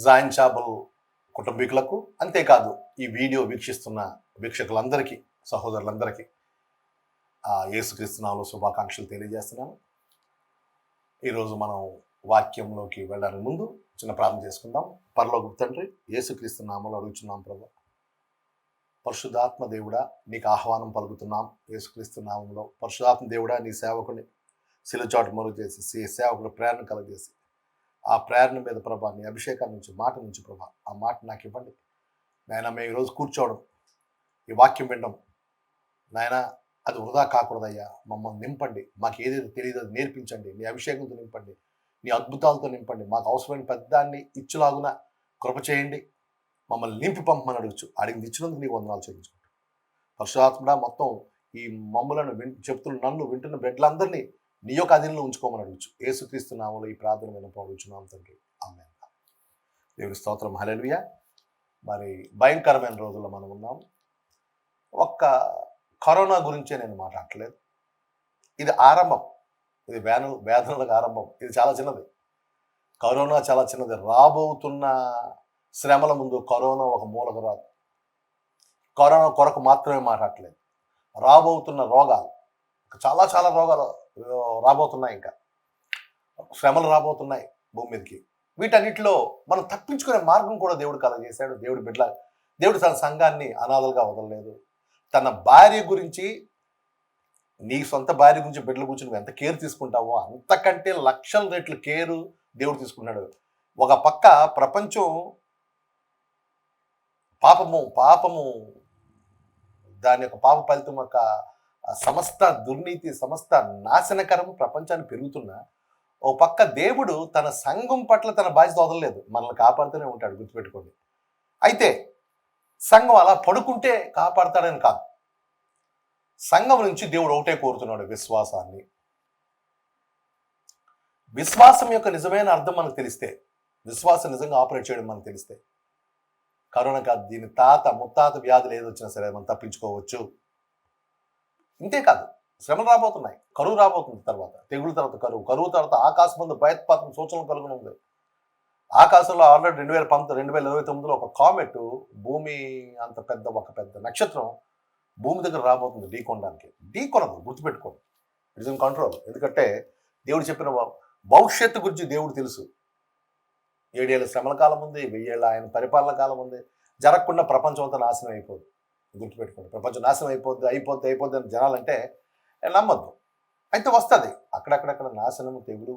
Join చాబల్ కుటుంబీకులకు, అంతేకాదు ఈ video వీక్షిస్తున్న వీక్షకులందరికీ, సహోదరులందరికీ యేసుక్రీస్తు నామములో శుభాకాంక్షలు తెలియజేస్తున్నాను. ఈరోజు మనం వాక్యంలోకి వెళ్ళడానికి ముందు చిన్న ప్రార్థన చేసుకుందాం. పరలోకపు తండ్రి, యేసుక్రీస్తు నామములో అడుగుచున్నాం ప్రభు. పరిశుద్ధాత్మ దేవుడా, నీకు ఆహ్వానం పలుకుతున్నాం. యేసుక్రీస్తు నామములో పరిశుద్ధాత్మ దేవుడా, నీ సేవకుని శిలుచాటు మరుగు చేసి సేవకుడు ప్రేరణ కలగజేసి, ఆ ప్రేరణ మీద ప్రభా, నీ అభిషేకాన్ని నుంచి, మాట నుంచి ప్రభా, ఆ మాట నాకు ఇవ్వండి నాయన. మేము ఈరోజు కూర్చోవడం, ఈ వాక్యం వినడం నాయన, అది వృధా కాకూడదయ్యా. మమ్మల్ని నింపండి, మాకు ఏదైతే తెలియదు అది నేర్పించండి. నీ అభిషేకంతో నింపండి, నీ అద్భుతాలతో నింపండి. మాకు అవసరమైన పెద్దాన్ని ఇచ్చులాగున కృప చేయండి. మమ్మల్ని నింపి పంపమని అడిగింది ఇచ్చినందుకు నీకు వందనాలు చెల్లించుకుంటాం. పరిశుద్ధాత్ముడా, మొత్తం ఈ మమ్ములను చెప్తున్న నన్ను వింటున్న బిడ్డలందరినీ నీ యొక్క అధీనంలో ఉంచుకోమని అడుగుచు. యేసుక్రీస్తు నామములో ఈ ప్రార్థన వినపడుచున్నాం తండ్రి, ఆమేన్. దేవుని స్తోత్రం, హల్లెలూయా. మరి భయంకరమైన రోజుల్లో మనం ఉన్నాం. ఒక్క కరోనా గురించే నేను మాట్లాడట్లేదు. ఇది ఆరంభం, ఇది వేదనలకు ఆరంభం. ఇది చాలా చిన్నది. కరోనా చాలా చిన్నది. రాబోతున్న శ్రమల ముందు కరోనా ఒక మూలకు రాదు. కరోనా కొరకు మాత్రమే మాట్లాడట్లేదు. రాబోతున్న రోగాలు, చాలా చాలా రోగాలు రాబోతున్నాయి, ఇంకా శ్రమలు రాబోతున్నాయి భూమి మీదకి. వీటన్నిటిలో మనం తప్పించుకునే మార్గం కూడా దేవుడు కలగజేశాడు. దేవుడు తన సంఘాన్ని అనాథలుగా వదలలేదు. తన భార్య గురించి, నీ సొంత భార్య గురించి బిడ్డల గురించి నువ్వు ఎంత కేర్ తీసుకుంటావో అంతకంటే లక్షల రెట్లు కేరు దేవుడు తీసుకున్నాడు. ఒక పక్క ప్రపంచం పాపము దాని యొక్క పాప ఫలితం యొక్క సమస్త దుర్నీతి, సమస్త నాశనకరం ప్రపంచాన్ని పెరుగుతున్నా, ఓ పక్క దేవుడు తన సంఘం పట్ల తన బాధ్యత వదలలేదు. మనల్ని కాపాడుతూనే ఉంటాడు, గుర్తుపెట్టుకోండి. అయితే సంఘం అలా పడుకుంటే కాపాడతాడని కాదు. సంఘం నుంచి దేవుడు ఒకటే కోరుతున్నాడు, విశ్వాసాన్ని. విశ్వాసం యొక్క నిజమైన అర్థం మనకు తెలిస్తే, విశ్వాసం నిజంగా ఆపరేట్ చేయడం మనకు తెలిస్తే, కరోనా కాదు, దీని ముత్తాత వ్యాధులు ఏది వచ్చినా సరే మనం తప్పించుకోవచ్చు. ఇంతేకాదు, శ్రమలు రాబోతున్నాయి, కరువు రాబోతుంది, తర్వాత తెగుళ్ళ తర్వాత కరువు తర్వాత ఆకాశమందు భయోత్పాతం సూచనలు కలుగునుంది. ఆకాశంలో ఆల్రెడీ 2029లో ఒక కామెట్ భూమి అంత ఒక పెద్ద నక్షత్రం భూమి దగ్గర రాబోతుంది ఢీకొనదు, గుర్తుపెట్టుకోండి. It's in control. ఎందుకంటే దేవుడు చెప్పిన భవిష్యత్తు గురించి దేవుడు తెలుసు. 7 ఏళ్ళ శ్రమల కాలం ఉంది, 1000 ఏళ్ళ ఆయన పరిపాలన కాలం ఉంది. జరగకుండా ప్రపంచం అంతా నాశనం అయిపోదు, గుర్తుపెట్టుకోండి. ప్రపంచం నాశనం అయిపోద్ది అని జనాలంటే నమ్మద్దు. అయితే వస్తుంది, అక్కడక్కడ నాశనము, తెగులు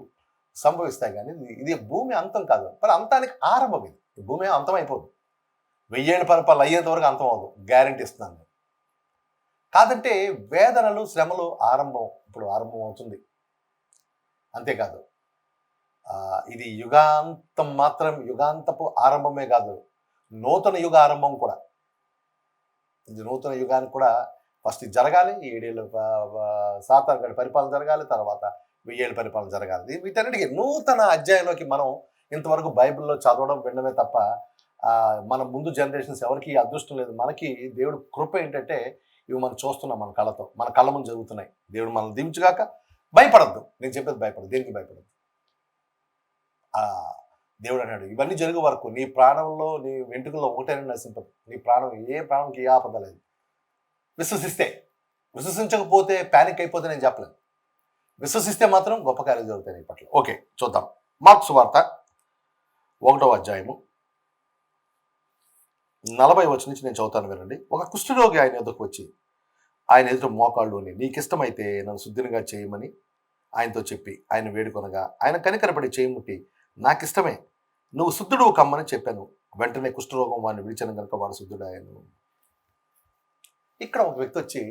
సంభవిస్తాయి. కానీ ఇది భూమి అంతం కాదు, మరి అంతానికి ఆరంభం. ఇది భూమి అంతం అయిపోదు. 1000 ఏళ్ళ పరిపాలన అయ్యేంత వరకు అంతం అవ్వదు, గ్యారెంటీ ఇస్తున్నాను. కాదంటే వేదనలు, శ్రమలు ఇప్పుడు ఆరంభం అవుతుంది. అంతేకాదు, ఇది యుగాంతపు ఆరంభమే కాదు, నూతన యుగ ఆరంభం కూడా. ఇది నూతన యుగానికి కూడా ఫస్ట్ ఇది జరగాలి. 7 ఏళ్ళు సాతాను గడి పరిపాలన జరగాలి, తర్వాత 1000 ఏళ్ళ పరిపాలన జరగాలి. వీటన్నిటికీ నూతన అధ్యాయంలోకి మనం ఇంతవరకు బైబిల్లో చదవడం, వినడమే తప్ప మన ముందు జనరేషన్స్ ఎవరికి అదృష్టం లేదు. మనకి దేవుడు కృప ఏంటంటే ఇవి మనం చూస్తున్నాం, మన కళ్ళతో, మన కళ్ళ ముందు జరుగుతున్నాయి. దేవుడు మనల్ని దించుగాక. భయపడద్దు, నేను చెప్పేది భయపడదు, దేనికి భయపడద్దు. దేవుడు అన్నాడు, ఇవన్నీ జరిగే వరకు నీ ప్రాణంలో, నీ వెంట్రుకల్లో ఒకటైనా నశింపదు. నీ ప్రాణంకి ఏ ఆపద లేదు. విశ్వసించకపోతే ప్యానిక్ అయిపోతే నేను చెప్పలేను. విశ్వసిస్తే మాత్రం గొప్ప కార్యాలు జరుగుతాయి నీ పట్ల. ఓకే, చూద్దాం. మార్కు సువార్త 1వ అధ్యాయము 40 వచనం నుంచి నేను చదువుతాను, వినండి. ఒక కుష్ఠరోగి ఆయన ఎదురుకు వచ్చి ఆయన ఎదురు మోకాళ్ళు ఉండి, నీకిష్టమైతే నన్ను శుద్ధినిగా చేయమని ఆయనతో చెప్పి ఆయన వేడుకొనగా, ఆయన కనికరపడి చేయముట్టి, నాకిష్టమే, నువ్వు శుద్ధుడు కమ్మని చెప్పాను. వెంటనే కుష్ఠరోగం వాడిని విడిచాను కనుక వాడు శుద్ధుడాయను. ఇక్కడ ఒక వ్యక్తి వచ్చి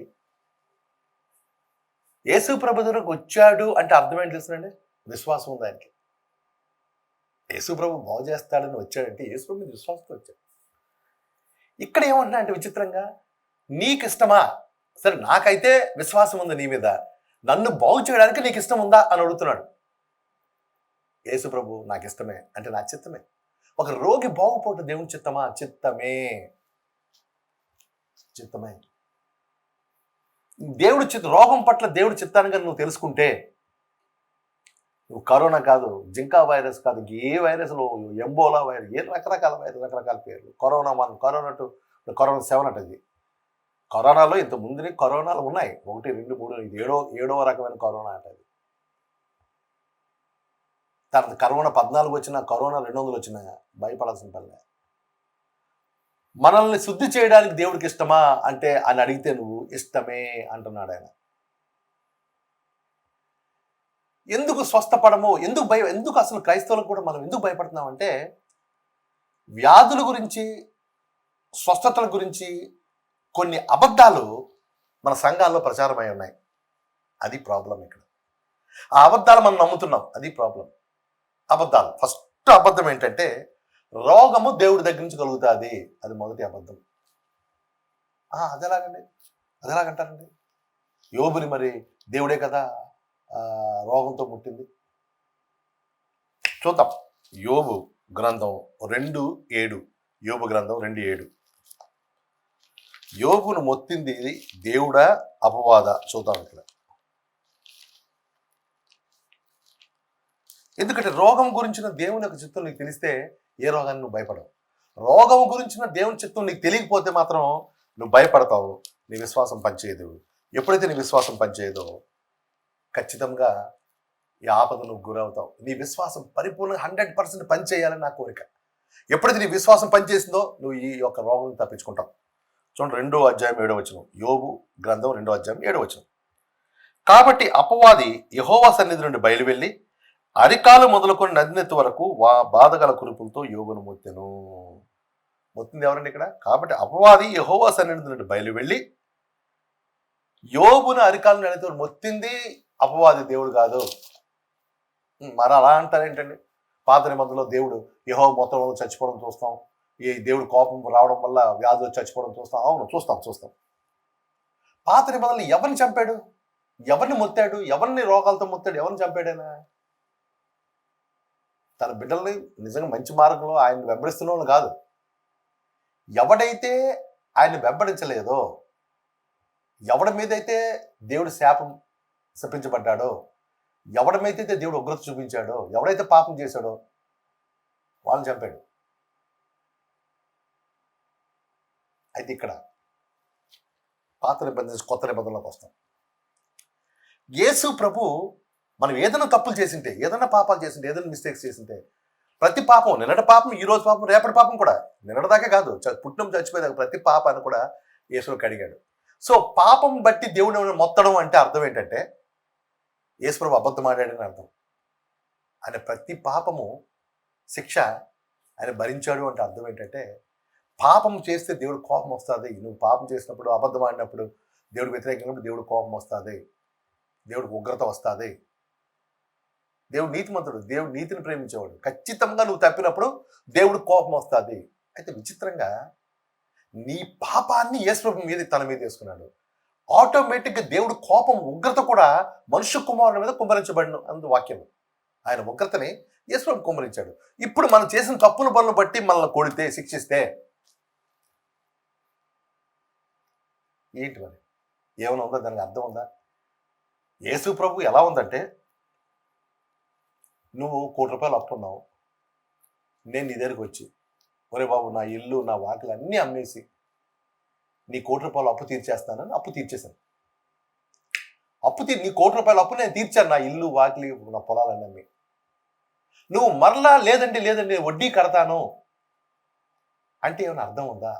యేసు ప్రభు దగ్గరకు వచ్చాడు అంటే అర్థం ఏంటి తెలుసునండి? విశ్వాసం ఉంది ఆయనకి. యేసు ప్రభు బాగు చేస్తాడని వచ్చాడంటే యేసు ప్రభు మీద విశ్వాసంతో వచ్చాడు. ఇక్కడ ఏమంటున్నా అంటే విచిత్రంగా, నీకు ఇష్టమా? సరే, నాకైతే విశ్వాసం ఉంది నీ మీద, నన్ను బాగు చేయడానికి నీకు ఇష్టం ఉందా అని అడుగుతున్నాడు. యేసు ప్రభు, నాకు ఇష్టమే అంటే నా చిత్తమే. ఒక రోగి బాగుపోవటం దేవుని చిత్తమా? చిత్తమే. దేవుడి రోగం పట్ల దేవుడి చిత్తాన్ని నువ్వు తెలుసుకుంటే నువ్వు కరోనా కాదు, జింకా వైరస్ కాదు, ఏ వైరస్లో, ఎంబోలా వైరస్, ఏ రకరకాల వైరస్, రకరకాల పేర్లు, కరోనా 1, కరోనా 2, కరోనా 7 అంటది. కరోనాలో ఇంత ముందుని కరోనాలు ఉన్నాయి, 1, 2, 3, ఇది ఏడవ రకమైన కరోనా అంటది. తర్వాత కరోనా 14 వచ్చినా, కరోనా 200 వచ్చినా భయపడాల్సిన పని లేదు. మనల్ని శుద్ధి చేయడానికి దేవుడికి ఇష్టమా అంటే అని అడిగితే నువ్వు ఇష్టమే అంటున్నాడు ఆయన. ఎందుకు స్వస్థపడము, ఎందుకు అసలు క్రైస్తవులకు కూడా మనం ఎందుకు భయపడుతున్నాం అంటే, వ్యాధుల గురించి, స్వస్థతల గురించి కొన్ని అబద్ధాలు మన సంఘాల్లో ప్రచారమై ఉన్నాయి. అది ప్రాబ్లం ఇక్కడ. ఆ అబద్ధాలు మనం నమ్ముతున్నాం, అది ప్రాబ్లం. అబద్ధాలు, ఫస్ట్ అబద్ధం ఏంటంటే రోగము దేవుడి దగ్గర నుంచి కలుగుతుంది, అది మొదటి అబద్ధం. అదెలాగంటారండి? యోబుని మరి దేవుడే కదా రోగంతో ముట్టింది. చూద్దాం, యోబు గ్రంథం 2:7. యోబు గ్రంథం 2:7. యోబును మొత్తింది దేవుడా అపవాద? చూద్దాం ఇక్కడ. ఎందుకంటే రోగం గురించిన దేవుని యొక్క చిత్తం నీకు తెలిస్తే ఏ రోగాన్ని నువ్వు భయపడవు. రోగం గురించిన దేవుని చిత్తం నీకు తెలియకపోతే మాత్రం నువ్వు భయపడతావు, నీ విశ్వాసం పనిచేయదు. ఎప్పుడైతే నీ విశ్వాసం పనిచేయదో ఖచ్చితంగా ఈ ఆపద నువ్వు గురవుతావు. నీ విశ్వాసం పరిపూర్ణంగా 100% పనిచేయాలని నా కోరిక. ఎప్పుడైతే నీ విశ్వాసం పనిచేసిందో నువ్వు ఈ యొక్క రోగం తప్పించుకుంటావు. చూడండి, 2వ అధ్యాయం 7వ వచనం. యోబు గ్రంథం 2వ అధ్యాయం 7వ వచనం. కాబట్టి అపవాది యెహోవా సన్నిధి నుండి బయలువెళ్ళి అరికాలు మొదలుకొని నదినెత్తి వరకు బాధగల కురుపులతో యోబును మొత్తెను. మొత్తింది ఎవరండి ఇక్కడ? కాబట్టి అపవాది యెహోవా సన్నిధి నుండి బయలువెళ్ళి యోబును అరికాలు నడితో మొత్తింది అపవాది, దేవుడు కాదు. మరి అలా అంటారేంటండి? పాత నిబంధనలో దేవుడు యెహోవా మొత్తం చచ్చిపోవడం చూస్తాం, ఈ దేవుడు కోపం రావడం వల్ల వ్యాధులు చచ్చిపోవడం చూస్తాం. అవును, చూస్తాం. పాత నిబంధనలు ఎవరిని చంపాడు, ఎవరిని మొత్తాడు, ఎవరిని రోగాలతో మొత్తాడు, ఎవరిని చంపాడైనా? తన బిడ్డల్ని నిజంగా మంచి మార్గంలో ఆయన వెంబడిస్తున్న కాదు. ఎవడైతే ఆయన వెంబడించలేదో, ఎవడి మీదైతే దేవుడు శపించబడ్డాడో, ఎవడి మీదైతే దేవుడు ఉగ్రత చూపించాడో, ఎవడైతే పాపం చేశాడో వాళ్ళని చంపాడు. అయితే ఇక్కడ పాత నిబంధన కొత్త నిబంధనలోకి వస్తాం. యేసు ప్రభు మనం ఏదైనా తప్పులు చేసింటే, ఏదైనా పాపాలు చేసింటే, ఏదైనా మిస్టేక్స్ చేసింటే, ప్రతి పాపం, నిన్నటి పాపం, ఈరోజు పాపం, రేపటి పాపం కూడా, నిన్నటిదాకా కాదు, పుట్టినం చచ్చిపోయేదాకా ప్రతి పాపాన్ని కూడా యేసులోకి అడిగాడు. సో పాపం బట్టి దేవుడు మొత్తడం అంటే అర్థం ఏంటంటే యేసు ప్రభు అబద్ధం ఆడాడని అర్థం. ఆయన ప్రతి పాపము శిక్ష ఆయన భరించాడు అంటే అర్థం ఏంటంటే, పాపం చేస్తే దేవుడు కోపం వస్తుంది. నువ్వు పాపం చేసినప్పుడు, అబద్ధం ఆడినప్పుడు, దేవుడు వ్యతిరేకించినప్పుడు దేవుడు కోపం వస్తుంది, దేవుడికి ఉగ్రత వస్తుంది. దేవుడు నీతిమంతుడు, దేవుడు నీతిని ప్రేమించేవాడు. ఖచ్చితంగా నువ్వు తప్పినప్పుడు దేవుడు కోపం వస్తుంది. అయితే విచిత్రంగా నీ పాపాన్ని యేసు మీద తన మీద వేసుకున్నాడు. ఆటోమేటిక్గా దేవుడు కోపం, ఉగ్రత కూడా మనుష్య కుమారుని మీద కుమ్మరించబడిన అందు వాక్యం. ఆయన ఉగ్రతని యేసు కుమ్మరించాడు. ఇప్పుడు మనం చేసిన తప్పుల పనులు బట్టి మనల్ని కొడితే, శిక్షిస్తే ఏంటి మరి? ఏమైనా ఉందా? దానికి అర్థం ఉందా? యేసు ప్రభు ఎలా ఉందంటే, నువ్వు ₹1,00,00,000 అప్పు ఉన్నావు, నేను నీ దగ్గరికి వచ్చి, ఒరే బాబు, నా ఇల్లు, నా వాకిలు అన్నీ అమ్మేసి నీ ₹1,00,00,000 అప్పు తీర్చేస్తానని అప్పు తీర్చేశాను. నీ ₹1,00,00,000 అప్పు నేను తీర్చాను, నా ఇల్లు, వాకిలి, నా పొలాలన్నీ అమ్మి. నువ్వు మరలా లేదండి వడ్డీ కడతాను అంటే ఏమైనా అర్థం ఉందా?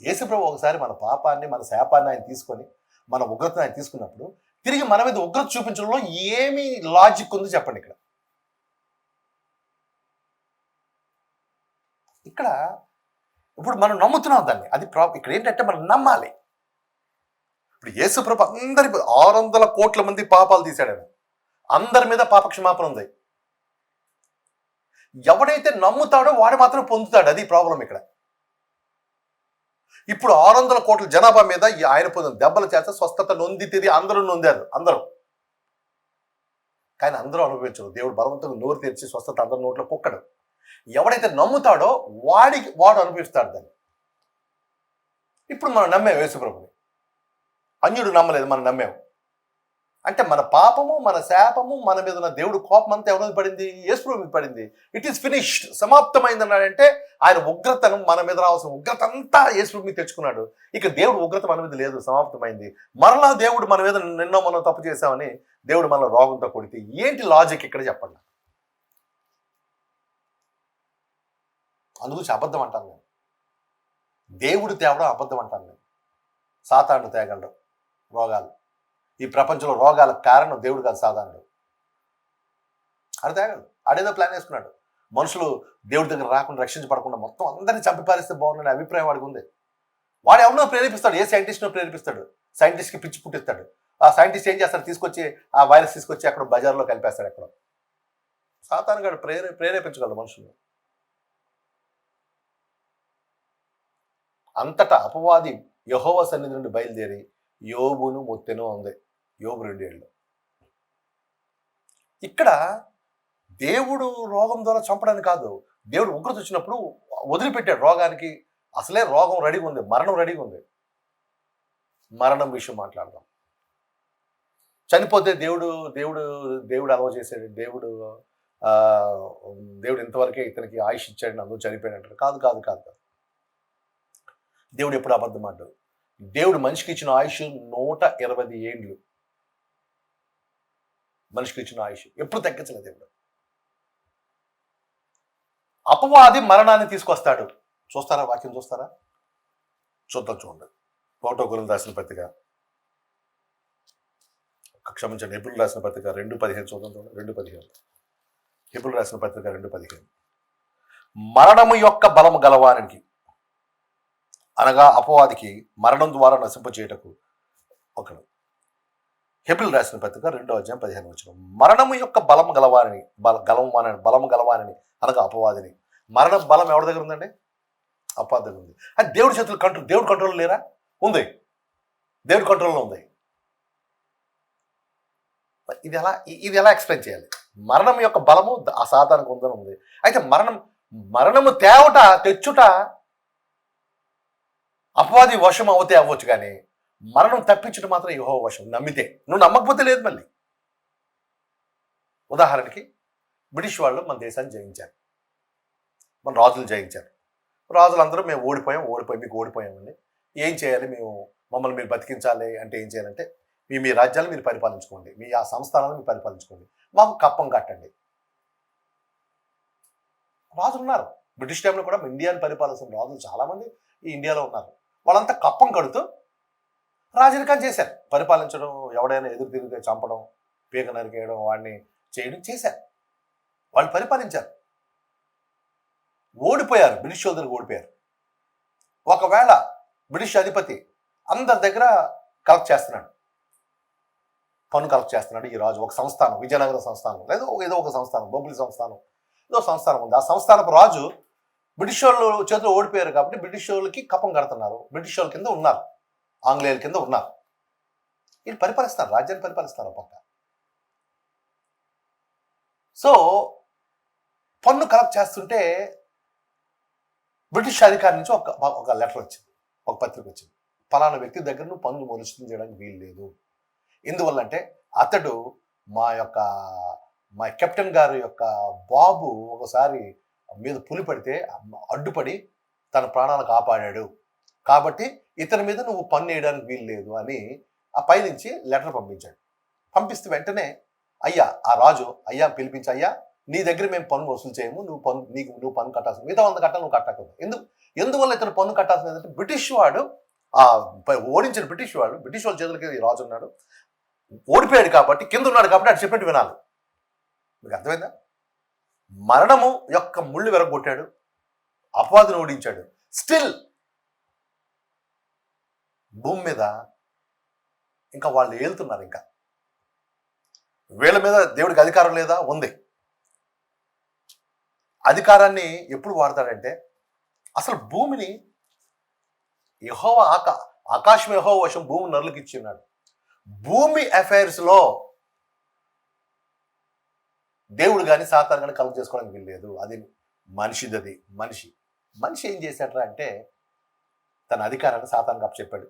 యేసుప్రభు ఒకసారి మన పాపాన్ని, మన శాపాన్ని ఆయన తీసుకొని, మన ఉగ్రతను ఆయన తీసుకున్నప్పుడు తిరిగి మన మీద ఉగ్రత చూపించడంలో ఏమి లాజిక్ ఉంది చెప్పండి. ఇక్కడ ఇప్పుడు మనం నమ్ముతున్నాం దాన్ని, అది ఇక్కడ ఏంటంటే మనం నమ్మాలి. ఇప్పుడు యేసుప్రభు 600 కోట్ల మంది పాపాలు తీశాడు, అందరి మీద పాపక్షమాపణ ఉంది. ఎవడైతే నమ్ముతాడో వాడు మాత్రం పొందుతాడు, అది ప్రాబ్లం ఇక్కడ. ఇప్పుడు 600 కోట్ల జనాభా మీద ఆయన పొందిన దెబ్బల చేత స్వస్థత నొందితిది, అందరూ నొందారు, కానీ అందరూ అనుభవించరు. దేవుడు బలవంతంగా నోరు తెరిచి స్వస్థత అందరి నోట్లో కుక్కడు. ఎవడైతే నమ్ముతాడో వాడు అనుభవిస్తాడు దాన్ని. ఇప్పుడు మనం నమ్మాం యేసుప్రభుని, అన్యుడు నమ్మలేదు, మనం నమ్మాం. అంటే మన పాపము, మన శాపము, మన మీద ఉన్న దేవుడు కోపం అంతా ఎవరి మీద పడింది? యేసు మీద పడింది. ఇట్ ఈస్ ఫినిష్డ్, సమాప్తమైంది అన్నాడంటే ఆయన ఉగ్రతను, మన మీద రావాల్సిన ఉగ్రత అంతా యేసు మీద తెచ్చుకున్నాడు. ఇక దేవుడు ఉగ్రత మన మీద లేదు, సమాప్తమైంది. మరలా దేవుడు మన మీద నిన్నో మనం తప్పు చేశామని దేవుడు మన రోగంతో కొడితే ఏంటి లాజిక్ ఇక్కడ చెప్పండి. అందుగురించి అబద్ధం అంటాను నేను. దేవుడు తేవడం అబద్ధం అంటాను నేను. సాతానుడు తేగలడు రోగాలు. ఈ ప్రపంచంలో రోగాలకు కారణం దేవుడు కాదు, సాతానుడు. ఆడు తేగలడు. ఆడేదో ప్లాన్ వేసుకున్నాడు. మనుషులు దేవుడి దగ్గర రాకుండా, రక్షించబడకుండా మొత్తం అందరినీ చంపిపారిస్తే బాగుండని అభిప్రాయం వాడికి ఉంది. వాడు ఎవరినో ప్రేరేపిస్తాడు, ఏ సైంటిస్ట్నో ప్రేరేపిస్తాడు, సైంటిస్ట్కి పిచ్చి పుట్టిస్తాడు. ఆ సైంటిస్ట్ ఏం చేస్తాడు? తీసుకొచ్చి ఆ వైరస్ తీసుకొచ్చి అక్కడ బజార్లో కలిపేస్తాడు. ఎక్కడ సాతాను గాడు ప్రేరేపించగలడు మనుషుల్ని. అంతటా అపవాది యెహోవా సన్నిధి నుండి బయలుదేరి యోబును మొత్తెను ఉంది. యోబు 2 ఇక్కడ దేవుడు రోగం ద్వారా చంపడానికి కాదు, దేవుడు ఉగ్రత వచ్చినప్పుడు వదిలిపెట్టాడు రోగానికి. అసలే రోగం రెడీగా ఉంది, మరణం రెడీగా ఉంది. మరణం విషయం మాట్లాడదాం. చనిపోతే దేవుడు దేవుడు దేవుడు అలవ చేశాడు, దేవుడు ఇంతవరకే ఇతనికి ఆయుష్ ఇచ్చాడు, అందులో చనిపోయాడు. కాదు కాదు కాదు కాదు దేవుడు ఎప్పుడు అబద్ధం ఆడాడు. దేవుడు మనిషికి ఇచ్చిన ఆయుష్ 120 ఏండ్లు. మనిషికి ఇచ్చిన ఆయుష్ ఎప్పుడు తగ్గించలేదు దేవుడు. అపవాది మరణాన్ని తీసుకొస్తాడు. చూస్తారా? వాక్యం చూస్తారా? చూద్దాం, చూడండి. 1 కొరింథీయులకు రాసిన పత్రిక, క్షమించండి, హెబ్రీయులకు రాసిన పత్రిక 2:15 చూద్దాం. 2:15 హెబ్రీయులకు రాసిన పత్రిక 2:15 మరణము యొక్క బలము గలవానికి, అనగా అపవాదికి, మరణం ద్వారా నశింపచేయటకు ఒకడు. హెబ్రీయులకు రాసిన పత్రిక 2:15 మరణము యొక్క బలము గలవాని, బలము గలవాని అనగా అపవాదిని. మరణ బలం ఎవరి దగ్గర ఉందండి? అపవాది దగ్గర ఉంది. అది దేవుడి చేతులు దేవుడి కంట్రోల్ లేరా? ఉంది, దేవుడి కంట్రోల్లో ఉంది. ఇది ఎలా ఎక్స్ప్లెయిన్ చేయాలి? మరణం యొక్క బలము ఆ సాతానికి ఉందని ఉంది. అయితే మరణము తెచ్చుట అపవాది వశం అవుతే అవ్వచ్చు, కానీ మరణం తప్పించడం మాత్రం యెహోవా వశం. నమ్మితే. నువ్వు నమ్మకపోతే లేదు. మళ్ళీ ఉదాహరణకి బ్రిటిష్ వాళ్ళు మన దేశాన్ని జయించారు, మన రాజులు జయించారు. రాజులందరూ మేము మీకు ఓడిపోయామండి, ఏం చేయాలి, మమ్మల్ని మీరు బతికించాలి అంటే ఏం చేయాలంటే, మీ రాజ్యాలు మీరు పరిపాలించుకోండి, మీ ఆ సంస్థానాలను మీరు పరిపాలించుకోండి, మాకు కప్పం కట్టండి. రాజులు ఉన్నారు. బ్రిటిష్ టైంలో కూడా ఇండియాని పరిపాలిస్తున్న రాజులు చాలామంది ఈ ఇండియాలో ఉన్నారు. వాళ్ళంతా కప్పం కడుతూ రాజరికం చేశారు. పరిపాలించడం, ఎవడైనా ఎదురు తిరిగితే చంపడం, పీక నరికేయడం, వాడిని చేయడం చేశారు. వాళ్ళు పరిపాలించారు. ఓడిపోయారు, బ్రిటిష్ వాళ్ళ దగ్గర ఓడిపోయారు. ఒకవేళ బ్రిటిష్ అధిపతి అందరి దగ్గర కలెక్ట్ చేస్తున్నాడు, పన్ను కలెక్ట్ చేస్తున్నాడు ఈ రాజు. ఒక సంస్థానం, విజయనగరం సంస్థానం, లేదా ఏదో ఒక సంస్థానం, బొబ్బిలి సంస్థానం, ఏదో సంస్థానం ఉంది. ఆ సంస్థానపు రాజు బ్రిటిష్ వాళ్ళు చేతిలో ఓడిపోయారు కాబట్టి బ్రిటిష్ వాళ్ళకి కప్పం కడుతున్నారు. బ్రిటిష్ వాళ్ళ కింద ఉన్నారు, ఆంగ్లేయుల కింద ఉన్నారు. వీళ్ళు పరిపాలిస్తారు, రాజ్యాన్ని పరిపాలిస్తారు పక్క. సో పన్ను కలెక్ట్ చేస్తుంటే బ్రిటిష్ అధికారి నుంచి ఒక లెటర్ వచ్చింది, ఒక పత్రిక వచ్చింది. ఫలానా వ్యక్తి దగ్గర నువ్వు పన్ను మొలుస్తుంది చేయడానికి వీలు లేదు. ఎందువల్లంటే అతడు మా కెప్టెన్ గారి యొక్క బాబు ఒకసారి మీద పులి పడితే అడ్డుపడి తన ప్రాణాలు కాపాడాడు, కాబట్టి ఇతని మీద నువ్వు పన్ను వేయడానికి వీలు లేదు అని ఆ పైనుంచి లెటర్ పంపించాడు. పంపిస్తే వెంటనే ఆ రాజు పిలిపించి, అయ్యా నీ దగ్గర మేము పన్ను వసూలు చేయము, నువ్వు పన్ను కట్టాల్సింది, మిగతా 100 కట్టాలి, నువ్వు కట్టకూడదు. ఎందువల్ల ఇతను పన్ను కట్టాల్సింది ఏంటంటే, బ్రిటిష్ వాడు ఓడించిన బ్రిటిష్ వాళ్ళ చేతులకి ఈ రాజు ఉన్నాడు, ఓడిపోయాడు కాబట్టి, కింద ఉన్నాడు కాబట్టి అటు చెప్పినట్టు వినాలి. మీకు అర్థమైందా? మరణము యొక్క ముళ్ళు వెరగొట్టాడు, అపవాదిని ఓడించాడు. స్టిల్ భూమి మీద ఇంకా వాళ్ళు ఏలుతున్నారు. ఇంకా వీళ్ళ మీద దేవుడికి అధికారం లేదా? ఉంది. అధికారాన్ని ఎప్పుడు వాడతాడంటే, అసలు భూమిని ఆకాశం యెహోవా వశం, భూమి నరులకు ఇచ్చి ఉన్నాడు. భూమి అఫైర్స్లో దేవుడు కానీ సాతాను కానీ కలుగు చేసుకోవడానికి వీల్లేదు. అది మనిషిది. మనిషి ఏం చేశాడరా అంటే, తన అధికారాన్ని సాతానుకు అప్పచెప్పాడు.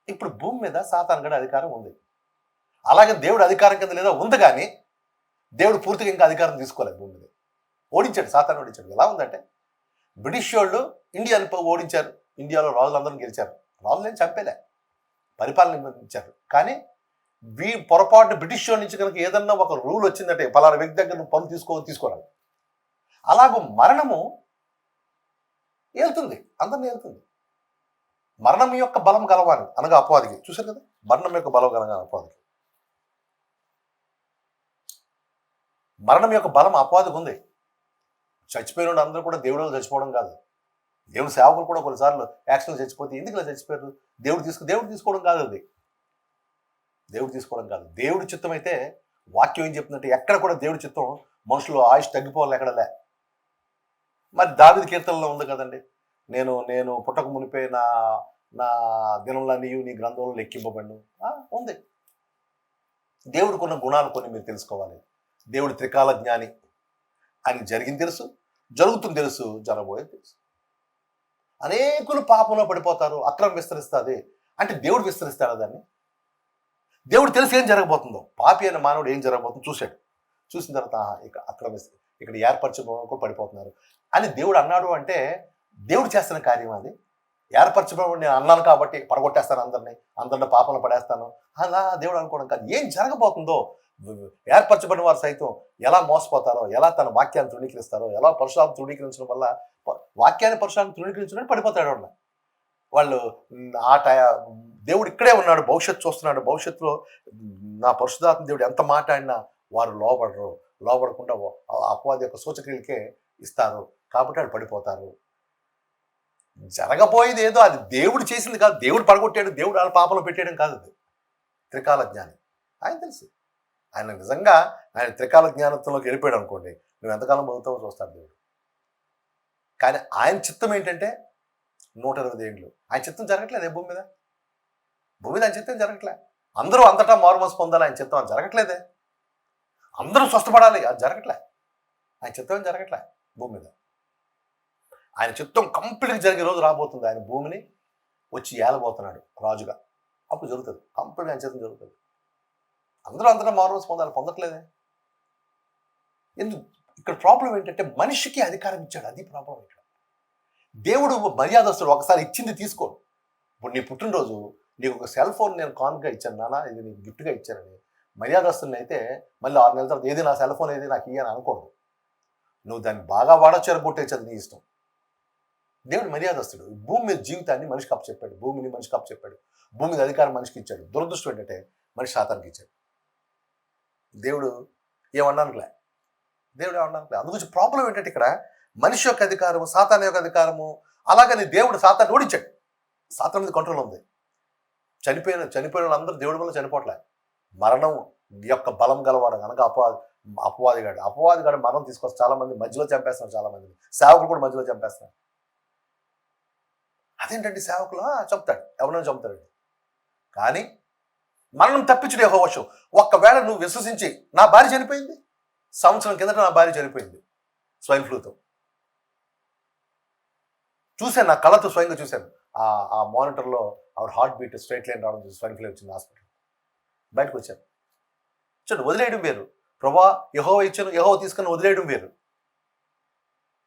ఇప్పుడు భూమి మీద సాతాను గడి అధికారం ఉంది. అలాగే దేవుడు అధికారం కింద లేదా ఉంది, కానీ దేవుడు పూర్తిగా ఇంకా అధికారం తీసుకోలేదు భూమి మీద. ఓడించాడు, సాతాను ఓడించాడు. ఎలా ఉందంటే బ్రిటిష్ వాళ్ళు ఇండియాని ఓడించారు, ఇండియాలో రాజులందరినీ గెలిచారు, రాజులేం చంపేలే, పరిపాలన ఇచ్చారు. కానీ పొరపాటు బ్రిటిష్ వాళ్ళ నుంచి కనుక ఏదన్నా ఒక రూల్ వచ్చిందంటే పలానా వ్యక్తి దగ్గర నువ్వు పనులు తీసుకోరాదు. అలాగూ మరణము ఏళ్తుంది, అందరినీ ఏళ్తుంది. మరణం యొక్క బలం గలవారు అనగా అపవాదికి. చూశారు కదా, మరణం యొక్క బలం కలగా అపవాదికి. మరణం యొక్క బలం అపవాదికి ఉంది. చచ్చిపోయిన అందరూ కూడా దేవుడు చచ్చిపోవడం కాదు. దేవుడు సేవకులు కూడా కొన్నిసార్లు యాక్సిడెంట్ చచ్చిపోతే ఎందుకు ఇలా చచ్చిపోయారు, దేవుడు తీసుకోవడం కాదు. అది దేవుడు తీసుకోవడం కాదు. దేవుడి చిత్తం అయితే వాక్యం ఏం చెప్తుందంటే ఎక్కడ కూడా దేవుడి చిత్తం మనుషులు ఆయుష్ తగ్గిపోవాలి ఎక్కడలే. మరి దావీదు కీర్తనలో ఉంది కదండి, నేను నేను పుట్టక మునిపే నా దినంలన్నీ నీ గ్రంథంలో లెక్కింపబడిను ఉంది. దేవుడికున్న గుణాలు కొన్ని మీరు తెలుసుకోవాలి. దేవుడు త్రికాల జ్ఞాని, ఆయన జరిగింది తెలుసు, జరుగుతుంది తెలుసు, జరగబోయేది తెలుసు. అనేకులు పాపంలో పడిపోతారు, అక్రమం విస్తరిస్తుంది అంటే దేవుడు విస్తరిస్తాడు దాన్ని. దేవుడు తెలిసి ఏం జరగబోతుందో, పాపి అయిన మానవుడు ఏం జరగబోతుందో చూశాడు. చూసిన తర్వాత ఇక్కడ ఏర్పరచబోవడం కూడా పడిపోతున్నారు అని దేవుడు అన్నాడు అంటే దేవుడు చేస్తున్న కార్యం అది. ఏర్పరచబడి నేను అన్నాను కాబట్టి పడగొట్టేస్తాను, అందరిని పాపంలో పడేస్తాను అలా దేవుడు అనుకోవడం కాదు. ఏం జరగబోతుందో, ఏర్పరచబడిన వారు సైతం ఎలా మోసపోతారో, ఎలా తన వాక్యాన్ని తృణీకరిస్తారో, ఎలా పరశురాలను తృణీకరించడం వల్ల వాక్యాన్ని పరశురాలను తృణీకరించడం పడిపోతాడు వాళ్ళు. దేవుడు ఇక్కడే ఉన్నాడు, భవిష్యత్తు చూస్తున్నాడు. భవిష్యత్తులో నా పరిశుద్ధాత్మ దేవుడు ఎంత మాట్లాడినా వారు లోబడకుండా అపవాది యొక్క సూచక్రియలకే ఇస్తారు. కాబట్టి వాళ్ళు పడిపోతారు. జరగబోయేది ఏదో అది దేవుడు చేసింది కాదు, దేవుడు పడగొట్టాడు, దేవుడు వాళ్ళ పాపంలో పెట్టేయడం కాదు. అది త్రికాల జ్ఞాని, ఆయన తెలుసు. ఆయన నిజంగా ఆయన త్రికాల జ్ఞానత్వంలోకి వెళ్ళిపోయాడు అనుకోండి, నువ్వు ఎంతకాలం బతుకుతావో చూస్తాడు దేవుడు. కానీ ఆయన చిత్తం ఏంటంటే 120 ఏళ్ళు. ఆయన చిత్తం జరగట్లేదే భూమి మీద ఆయన చిత్తం జరగట్లే. అందరూ అంతటా మారుమనసు పొందాలి, ఆయన చిత్తం అది జరగట్లేదే. అందరూ స్వస్థపడాలి, అది జరగట్లే. ఆయన చిత్తం జరగట్లే భూమి మీద. ఆయన చిత్తం కంప్లీట్గా జరిగే రోజు రాబోతుంది. ఆయన భూమిని వచ్చి ఏలబోతున్నాడు రాజుగా, అప్పుడు జరుగుతుంది. కంప్లీట్గా ఆయన చిత్తం జరుగుతుంది. అందరూ అంతటా మారుమనసు పొందాలి, పొందట్లేదే. ఎందుకు? ఇక్కడ ప్రాబ్లం ఏంటంటే మనిషికి అధికారం ఇచ్చాడు, అది ప్రాబ్లం. ఇక్కడ దేవుడు మర్యాదస్తుడు, ఒకసారి ఇచ్చింది తీసుకోడు. ఇప్పుడు నీ పుట్టినరోజు నీకు ఒక సెల్ ఫోన్ నేను కానుకగా ఇచ్చాను, నాన్న ఇది నీకు గిఫ్ట్గా ఇచ్చానని మర్యాదస్తుని అయితే మళ్ళీ 6 నెలల తర్వాత ఏది నా సెల్ ఫోన్ ఏది నాకు ఇయ్యని అనకూడదు. నువ్వు దాన్ని బాగా వాడొచ్చు, ఎరగొట్టేది నీ ఇష్టం. దేవుడు మర్యాదస్తుడు. భూమి మీద జీవితాన్ని మనిషికి అప్పచెప్పాడు, భూమిని మనిషికి అప్పచెప్పాడు, భూమి మీద అధికారం మనిషికి ఇచ్చాడు. దురదృష్టం ఏంటంటే మనిషి సాతానికి ఇచ్చాడు. దేవుడు ఏమన్నానులే, అందుగురించి ప్రాబ్లం ఏంటంటే ఇక్కడ మనిషి యొక్క అధికారము, సాతాను యొక్క అధికారము. అలాగని దేవుడు సాతాన్ని ఓడించాడు. సాతాను మీద కంట్రోల్ ఉంది. చనిపోయిన వాళ్ళందరూ దేవుడి వల్ల చనిపోవట్లే. మరణం యొక్క బలం గలవాడు అనగా అపవాదిగాడు మరణం తీసుకొస్తే చాలా మంది మధ్యలో చంపేస్తున్నారు, చాలా మంది సేవకులు కూడా మధ్యలో చంపేస్తున్నారు. అదేంటంటే సేవకులు చంపుతాడు, ఎవరైనా చంపుతాడు. కానీ మరణం తప్పించుడు యెహోవా వశం. ఒక్కవేళ నువ్వు విశ్వసించి, నా భార్య చనిపోయింది, సంవత్సరం కిందట నా భార్య చనిపోయింది స్వైన్ ఫ్లూతో, చూశాను, నా కళ్ళతో స్వయంగా చూశాను. ఆ మానిటర్లో ఆవిడ హార్ట్ బీట్ స్ట్రైట్ లైన్ రావడం చూసి స్వైన్ ఫ్లూ వచ్చింది, హాస్పిటల్ బయటకు వచ్చాను. చూడండి, వదిలేయడం వేరు. ప్రభా యెహోవా ఇచ్చాను, యెహోవా తీసుకుని వదిలేయడం వేరు.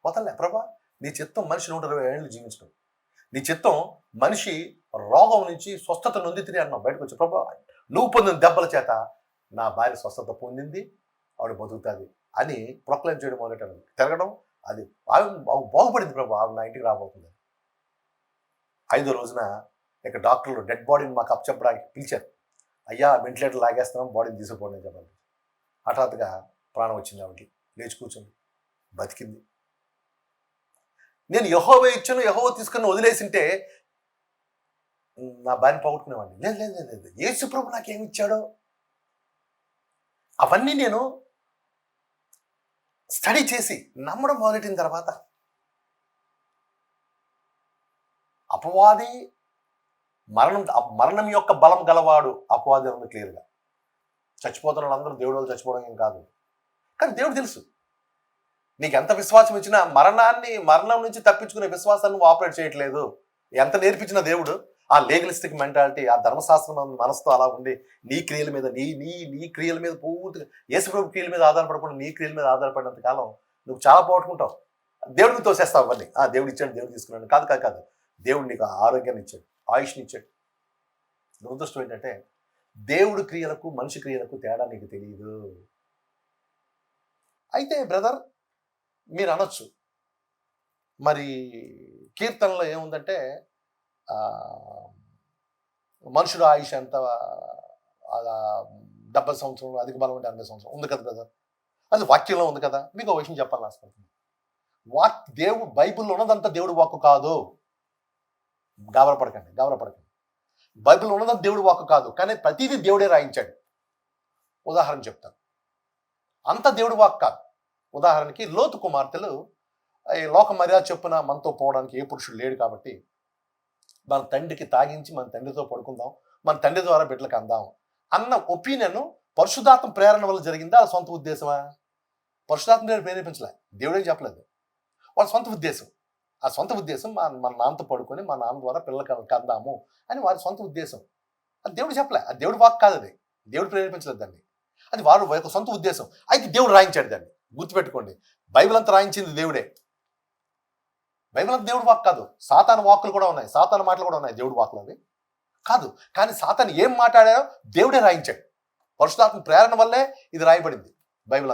వదలలే. ప్రభా నీ చిత్తం మనిషి 120 ఏళ్ళు జీవించడం, నీ చిత్తం మనిషి రోగం నుంచి స్వస్థత నొందితిని అన్నావు. బయటకు వచ్చి ప్రభా నువ్వు పొందిన దెబ్బల చేత నా భార్య స్వస్థత పొందింది, ఆవిడ బతుకుతుంది అని ప్రొక్లైమ్ చేయడం మొదలెట్టాను. తిరగడం, అది ఆవిడ బాగుపడింది. ప్రభా ఆవిడ నా ఇంటికి రాబోతుంది. 5వ రోజున ఇక డాక్టర్లు డెడ్ బాడీని మాకు అప్పచెప్పడానికి పిలిచారు. అయ్యా వెంటిలేటర్ లాగేస్తున్నాం, బాడీని తీసుకుపోండి అని చెప్పాలి. హఠాత్తుగా ప్రాణం వచ్చింది ఆవిడకి, లేచి కూర్చొని బతికింది. నేను యెహోవా ఇచ్చాను, యెహోవా తీసుకుని వదిలేసింటే నా భార్య పోగొట్టుకునేవాడిని. లేదు, యేసు ప్రభు నాకేమి ఇచ్చాడో అవన్నీ నేను స్టడీ చేసి నమ్మడం మొదలెట్టిన తర్వాత అపవాది మరణం యొక్క బలం గలవాడు అపవాది ఉంది క్లియర్గా. చచ్చిపోతున్న వాళ్ళందరూ దేవుడు వాళ్ళు చచ్చిపోవడం ఏం కాదు. కానీ దేవుడు తెలుసు నీకు ఎంత విశ్వాసం ఇచ్చినా మరణం నుంచి తప్పించుకునే విశ్వాసాన్ని నువ్వు ఆపరేట్ చేయట్లేదు. ఎంత నేర్పించిన దేవుడు ఆ లీగలిస్టిక్ మెంటాలిటీ, ఆ ధర్మశాస్త్రం మనసుతో అలా ఉండి నీ క్రియల మీద నీ నీ నీ క్రియల మీద పూర్తిగా యేసుప్రభు క్రియల మీద ఆధారపడకుండా నీ క్రియల మీద ఆధారపడినంత కాలం నువ్వు చాలా పోగొట్టుకుంటావు. దేవుడికి తోసేస్తావు అవన్నీ. దేవుడు ఇచ్చాడు, దేవుడు తీసుకున్నాడు. కాదు కాదు కాదు, దేవుడు నీకు ఆరోగ్యాన్ని ఇచ్చాడు, ఆయుష్ని ఇచ్చాడు. దురదృష్టం ఏంటంటే దేవుడి క్రియలకు మనిషి క్రియలకు తేడా నీకు తెలియదు. అయితే బ్రదర్ మీరు అనొచ్చు, మరి కీర్తనలో ఏముందంటే మనుషుడు ఆయుష్ ఎంత 70 సంవత్సరాలు, అధిక బలం ఉంటే 80 సంవత్సరాలు ఉంది కదా బ్రదర్. అది వాక్యంలో ఉంది కదా. మీకు ఒక విషయం చెప్పాలని ఆశపడుతుంది. దేవుడు బైబిల్లో ఉన్నదంతా దేవుడి వాక్కు కాదు. గాబరపడకండి. బైబిల్లో ఉన్నదంతా దేవుడి వాక్కు కాదు, కానీ ప్రతిదీ దేవుడే రాయించాడు. ఉదాహరణ చెప్తాను. అంత దేవుడి వాక్కు కాదు. ఉదాహరణకి లోతు కుమార్తెలు ఈ లోక మర్యాద చొప్పున మనతో పోవడానికి ఏ పురుషుడు లేడు కాబట్టి మన తండ్రికి తాగించి మన తండ్రితో పడుకుందాం, మన తండ్రి ద్వారా బిడ్డలకు అందాం అన్న ఒపీనియన్ పరిశుద్ధాత్మ ప్రేరణ వల్ల జరిగిందా? వాళ్ళ సొంత ఉద్దేశమా? పరిశుద్ధాత్మ ప్రేరేపించలే, దేవుడే చెప్పలేదు. వాళ్ళ సొంత ఉద్దేశం. ఆ సొంత ఉద్దేశం మన నాన్నతో పడుకొని మా నాన్న ద్వారా పిల్లలకి అందాము అని వారి సొంత ఉద్దేశం. అది దేవుడు చెప్పలే, అది దేవుడి వాక్ కాదు, అది దేవుడు ప్రేరేపించలేదు దాన్ని. అది వారు యొక్క సొంత ఉద్దేశం. అయితే దేవుడు రాయించాడు దాన్ని. గుర్తుపెట్టుకోండి, బైబిల్ అంతా రాయించింది దేవుడే. బైబిల్ అంతా దేవుడి వాక్ కాదు. సాతాను వాక్కులు కూడా ఉన్నాయి, సాతాను మాటలు కూడా ఉన్నాయి, దేవుడి వాక్కులు అవి కాదు. కానీ సాతాను ఏం మాట్లాడారో దేవుడే రాయించాడు. పరిశుద్ధాత్మ ప్రేరణ వల్లే ఇది రాయబడింది. బైబిల్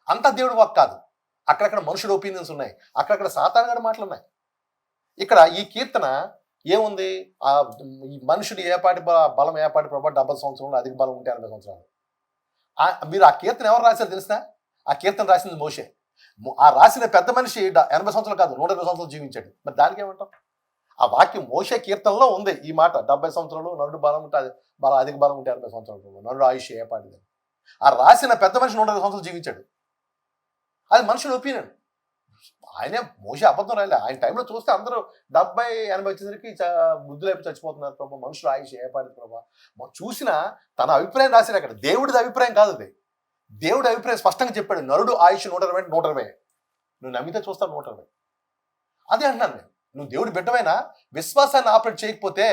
అంతా దేవుడి వాక్ కాదు. అక్కడక్కడ మనుషుల ఒపీనియన్స్ ఉన్నాయి, అక్కడక్కడ సాతాను గారి మాటలు ఉన్నాయి. ఇక్కడ ఈ కీర్తన ఏముంది? ఈ మనుషుడు ఏపాటి బలం ఏపాటి ప్రభావ 70 సంవత్సరాలు, అధిక బలం ఉంటే 80 సంవత్సరాలు. మీరు ఆ కీర్తన ఎవరు రాశారు తెలిసినా? ఆ కీర్తన రాసింది మోషే. ఆ రాసిన పెద్ద మనిషి 80 సంవత్సరాలు కాదు, 120 సంవత్సరాలు జీవించాడు. మరి దానికి ఏమంటాం? ఆ వాక్యం మోషే కీర్తనలో ఉంది ఈ మాట. 70 సంవత్సరాలు నరుడు బలం ఉంటే అధిక బలం ఉంటే 80 సంవత్సరాలు, నరుడు ఆయుష్ ఏపాటిది. ఆ రాసిన పెద్ద మనిషి 120 సంవత్సరాలు జీవించాడు. అది మనుషుల ఒపీనియన్. ఆయనే మోషే అబద్ధం రాయలే. ఆయన టైంలో చూస్తే అందరూ 70-80 వచ్చేసరికి వృద్ధులైపు చచ్చిపోతున్నారు ప్రభా, మనుషులు ఆయుష్ ఏపాటిది ప్రభా. చూసిన తన అభిప్రాయం రాశాడు. అక్కడ దేవుడిది అభిప్రాయం కాదు అది. దేవుడి అభిప్రాయం స్పష్టంగా చెప్పాడు. నరుడు ఆయుష్ 120 120. నువ్వు నమ్మితే చూస్తావు 120. అదే అంటున్నాను నేను. నువ్వు దేవుడి బిడ్డమైనా విశ్వాసాన్ని ఆపరేట్ చేయకపోతే,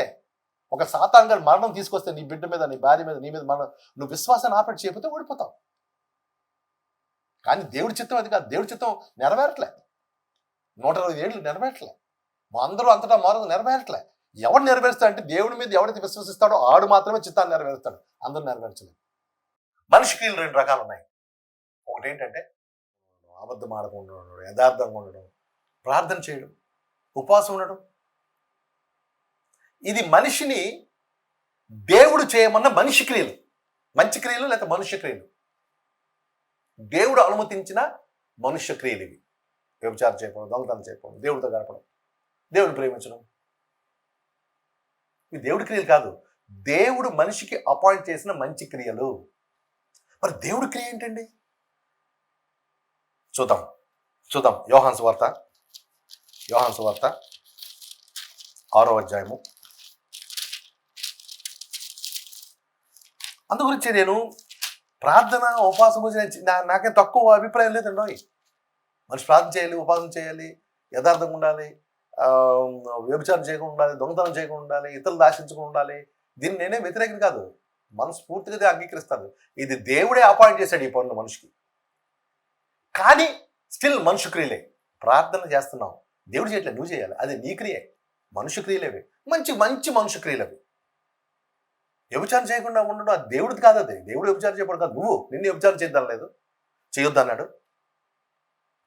ఒక సాతానుగా మరణం తీసుకొస్తే నీ బిడ్డ మీద, నీ భార్య మీద, నీ మీద మరణం, నువ్వు విశ్వాసాన్ని ఆపరేట్ చేయకపోతే ఓడిపోతావు. కానీ దేవుడి చిత్తం అది కాదు. దేవుడి చిత్తం నెరవేరట్లే. 120 ఏళ్ళు నెరవేరట్లే. అందరూ అంతటా మారదు, నెరవేరట్లే. ఎవడు నెరవేరుస్తాడు అంటే దేవుడి మీద ఎవడైతే విశ్వసిస్తాడో ఆడు మాత్రమే చిత్తాన్ని నెరవేరుస్తాడు. అందరూ నెరవేర్చలేదు. మనిషి క్రియలు 2 రకాలు ఉన్నాయి. ఒకటి ఏంటంటే అబద్ధం ఆడకుండా ఉండడం, యథార్థంగా ఉండడం, ప్రార్థన చేయడం, ఉపవాసం ఉండడం. ఇది మనిషిని దేవుడు చేయమన్న మనిషి క్రియలు, మంచి క్రియలు లేకపోతే మనుష్య క్రియలు. దేవుడు అనుమతించిన మనుష్య క్రియలు ఇవి. వ్యభిచారం చేయకపోవడం, దొంగతనం చేయకపోవడం, దేవుడితో గడపడం, దేవుడిని ప్రేమించడం. ఇవి దేవుడి క్రియలు కాదు, దేవుడు మనిషికి అపాయింట్ చేసిన మంచి క్రియలు. మరి దేవుడి క్రియ ఏంటండి? చూద్దాం. యోహాను సువార్త 6వ అధ్యాయము. అందు గురించి నేను ప్రార్థన, ఉపవాసం నాకేం తక్కువ అభిప్రాయం లేదండి. మనిషి ప్రార్థన చేయాలి, ఉపవాసం చేయాలి, యథార్థంగా ఉండాలి, వ్యభిచారం చేయకుండా ఉండాలి, దొంగతనం చేయకుండా ఉండాలి, ఇతరులు ఆశించకుండా ఉండాలి. దీన్ని నేనే వ్యతిరేకం కాదు, మనస్ఫూర్తిగా అంగీకరిస్తాను. ఇది దేవుడే అపాయింట్ చేశాడు ఈ పనులు మనిషికి. కానీ స్టిల్ మనుషు క్రియలే. ప్రార్థన చేస్తున్నావు, దేవుడు చేయట్లేదు, నువ్వు చేయాలి. అది నీ క్రియే. మనుషు క్రియలేవి, మంచి మనుషు క్రియలవి. వ్యభిచారం చేయకుండా ఉండడం అది దేవుడిది కాదు. అది దేవుడు వ్యభిచారం చేయకూడదు కాదు, నిన్ను వ్యభిచారం చేద్దాం లేదు, చేయొద్దు అన్నాడు